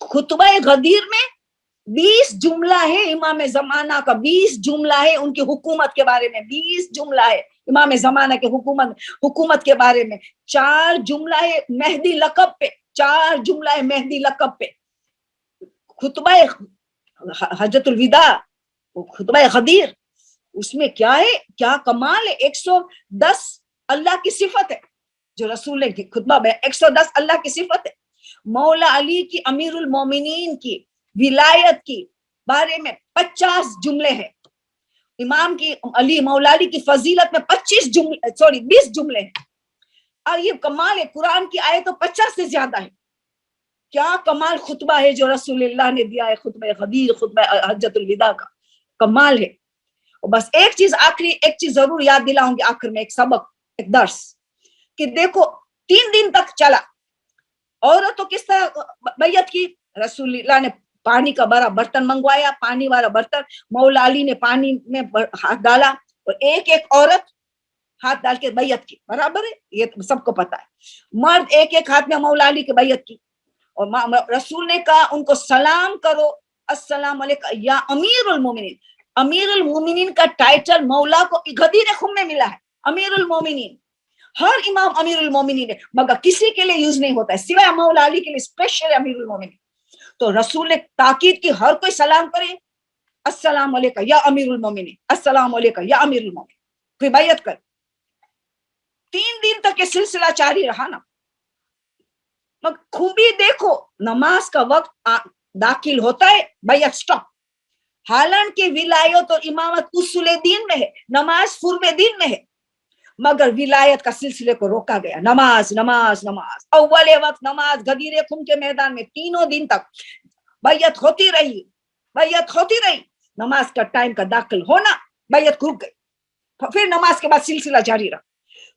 Speaker 1: خطبہ غدیر میں 20 جملہ ہے امام زمانہ کا, 20 جملہ ہے ان کی حکومت کے بارے میں, 20 جملہ ہے امام زمانہ کے حکومت کے بارے میں, 4 جملہ ہے مہدی لقب پہ, 4 جملہ ہے مہدی لقب پہ. خطبہ حجۃ الوداع, خطبہ غدیر, اس میں کیا ہے, کیا کمال ہے. 110 اللہ کی صفت ہے جو رسول نے خطبہ میں, 110 اللہ کی صفت ہے. مولا علی کی امیر المومنین کی ولایت کی بارے میں 50 جملے ہیں. امام کی علی مولا علی کی فضیلت میں 20 جملے ہیں. اور یہ کمال ہے, قرآن کی آیت تو 50 سے زیادہ ہے. کیا کمال خطبہ ہے جو رسول اللہ نے دیا ہے, خطبہ غدیر, خطبہ حجۃ الوداع کا کمال ہے. بس ایک چیز آخری, ایک چیز ضرور یاد دلاؤں گی آخر میں, ایک سبق, ایک درس, کہ دیکھو 3 دن تک چلا. عورتوں کس طرح بیعت کی, رسول اللہ نے پانی کا بڑا برتن منگوایا, پانی والا برتن, مولا علی نے پانی میں ہاتھ ڈالا اور ایک ایک عورت ہاتھ ڈال کے بیعت کی. برابر ہے, یہ سب کو پتا ہے. مرد ایک ایک ہاتھ میں مولا علی کی بیعت کی, اور رسول نے کہا ان کو سلام کرو, السلام علیکم یا امیر المومنین. امیر المومنین کا ٹائٹل مولا کو غدیر خم میں ملا ہے, امیر المومنین. ہر امام امیر المومنین ہے, مگر کسی کے لیے یوز نہیں ہوتا ہے سوائے مولا علی کے لیے اسپیشل امیر المومنین. تو رسول نے تاکید کی ہر کوئی سلام کرے, السلام علیکم یا امیر المومنین, السلام علیکم یا امیر المومنین, کوئی بیعت کر. 3 دن تک یہ سلسلہ جاری رہا نا. خوبی دیکھو, نماز کا وقت داخل ہوتا ہے, بیعت سٹاپ. حالانکہ ولایت اور امامت اصول دین میں ہے, نماز فرض دین میں ہے, مگر ولایت کا سلسلے کو روکا گیا. نماز نماز نماز, اول وقت نماز غدیر خم کے میدان میں 3 دن تک بیعت ہوتی رہی, بیعت ہوتی رہی. نماز کا ٹائم کا داخل ہونا, بیعت رک گئی, پھر نماز کے بعد سلسلہ جاری رہا.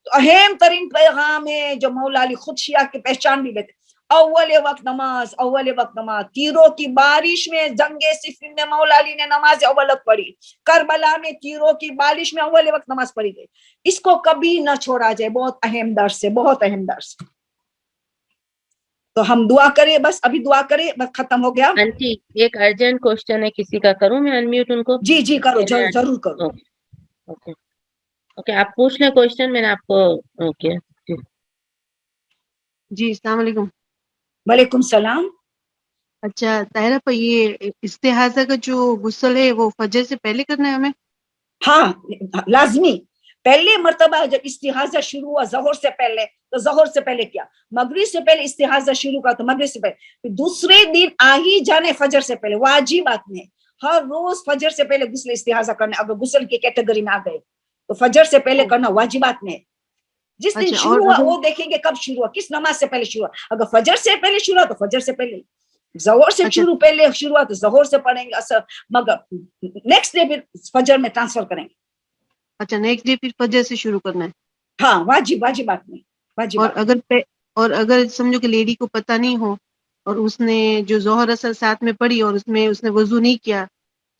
Speaker 1: تو اہم ترین پیغام ہے جو مولا علی خود شیعہ کی پہچان بھی لیتے, اول وقت نماز, اول وقت نماز. تیروں کی بارش میں جنگ صفین میں مولا علی نے نماز اول وقت پڑھی, کربلا میں تیروں کی بارش میں اول وقت نماز پڑھی گئی. اس کو کبھی نہ چھوڑا جائے, بہت اہم درس ہے, بہت اہم درس. تو ہم دعا کریں, بس ابھی دعا کریں, بس ختم ہو گیا.
Speaker 2: آنٹی ایک ارجنٹ کوشچن ہے, کسی کا کروں میں انمیوٹ ان کو؟
Speaker 1: جی جی کرو, ضرور کرو.
Speaker 2: اوکے اوکے, آپ پوچھ لیں کوشچن, میں نے آپ کو. اوکے
Speaker 3: جی السلام علیکم.
Speaker 1: وعلیکم السلام.
Speaker 3: اچھا طاہرہ پر یہ استحاضہ کا جو غسل ہے وہ فجر سے پہلے کرنا ہے ہمیں؟
Speaker 1: ہاں لازمی. پہلے مرتبہ جب استحاضہ شروع ہوا ظہر سے پہلے, تو ظہر سے پہلے کیا, مغرب سے پہلے استحاضہ شروع کا تو مغرب سے پہلے. دوسرے دن آ ہی جانے فجر سے پہلے, واجب بات نہیں, ہر روز فجر سے پہلے غسل استحاضہ کرنا. اگر غسل کی کیٹیگری میں آ گئے تو فجر سے پہلے کرنا واجبات میں. جس دن
Speaker 3: اچھا, اور
Speaker 1: شروع ہوا وہ دیکھیں گے کب شروع ہوا, کس نماز سے پہلے شروع ہوا. اگر فجر سے پہلے شروع ہوا تو فجر سے پہلے, ظہر سے
Speaker 3: اچھا
Speaker 1: پہلے شروع ہوا تو ظہر سے پڑھیں گے اثر, مگر نیکسٹ ڈے پھر فجر میں ٹرانسفر کریں گے.
Speaker 3: اچھا نیکسٹ ڈے پھر فجر سے شروع کرنا ہے.
Speaker 1: ہاں واجبات میں, واجبات.
Speaker 3: اور اگر سمجھو کہ لیڈی کو پتہ نہیں ہو اور اس نے جو ظہر اثر ساتھ میں پڑھی اور اس نے وضو نہیں کیا,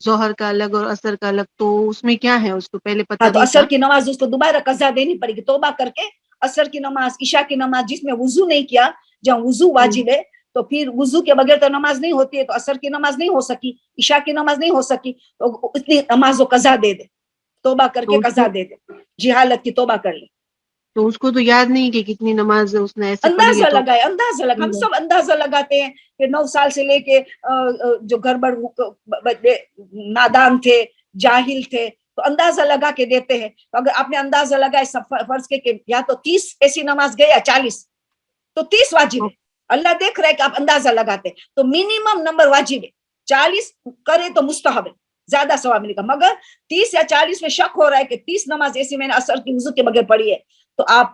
Speaker 3: ظہر کا الگ اور اثر کا الگ, تو اس میں کیا ہے, اس کو پہلے پتہ
Speaker 1: ہاں تو
Speaker 3: نہیں تھا.
Speaker 1: اثر کی نماز اس کو دوبارہ قضا دینی پڑے گی, توبہ کر کے اثر کی نماز, عشاء کی نماز جس میں وضو نہیں کیا, جہاں وضو واجب ہے تو پھر وضو کے بغیر تو نماز نہیں ہوتی ہے, تو اثر کی نماز نہیں ہو سکی, عشاء کی نماز نہیں ہو سکی, تو اتنی نماز وہ قضا دے دے, توبہ کر کے
Speaker 3: تو اس
Speaker 1: قضا
Speaker 3: کو
Speaker 1: دے دے, جہالت کی توبہ کر لے.
Speaker 3: تو اس کو تو یاد نہیں کہ کتنی نماز اس نے ایسے پڑھی ہے.
Speaker 1: اندازہ
Speaker 3: تو
Speaker 1: لگائے, اندازہ لگا, ہم سب اندازہ لگاتے ہیں کہ 9 سال سے لے کے جو گڑبڑ نادان تھے, جاہل تھے, تو اندازہ لگا کے دیتے ہیں. تو اگر آپ نے اندازہ لگائے فرض کے کہ یا تو 30 ایسی نماز گئے یا 40, تو 30 واجب ہے. اللہ دیکھ رہا ہے کہ آپ اندازہ لگاتے, تو منیمم نمبر واجب ہے. 40 کرے تو مستحب ہے, زیادہ ثواب ملے گا. مگر 30 یا 40 میں شک ہو رہا ہے کہ 30 نماز ایسی میں نے اثر کی وضو کے بغیر پڑھی ہے, تو آپ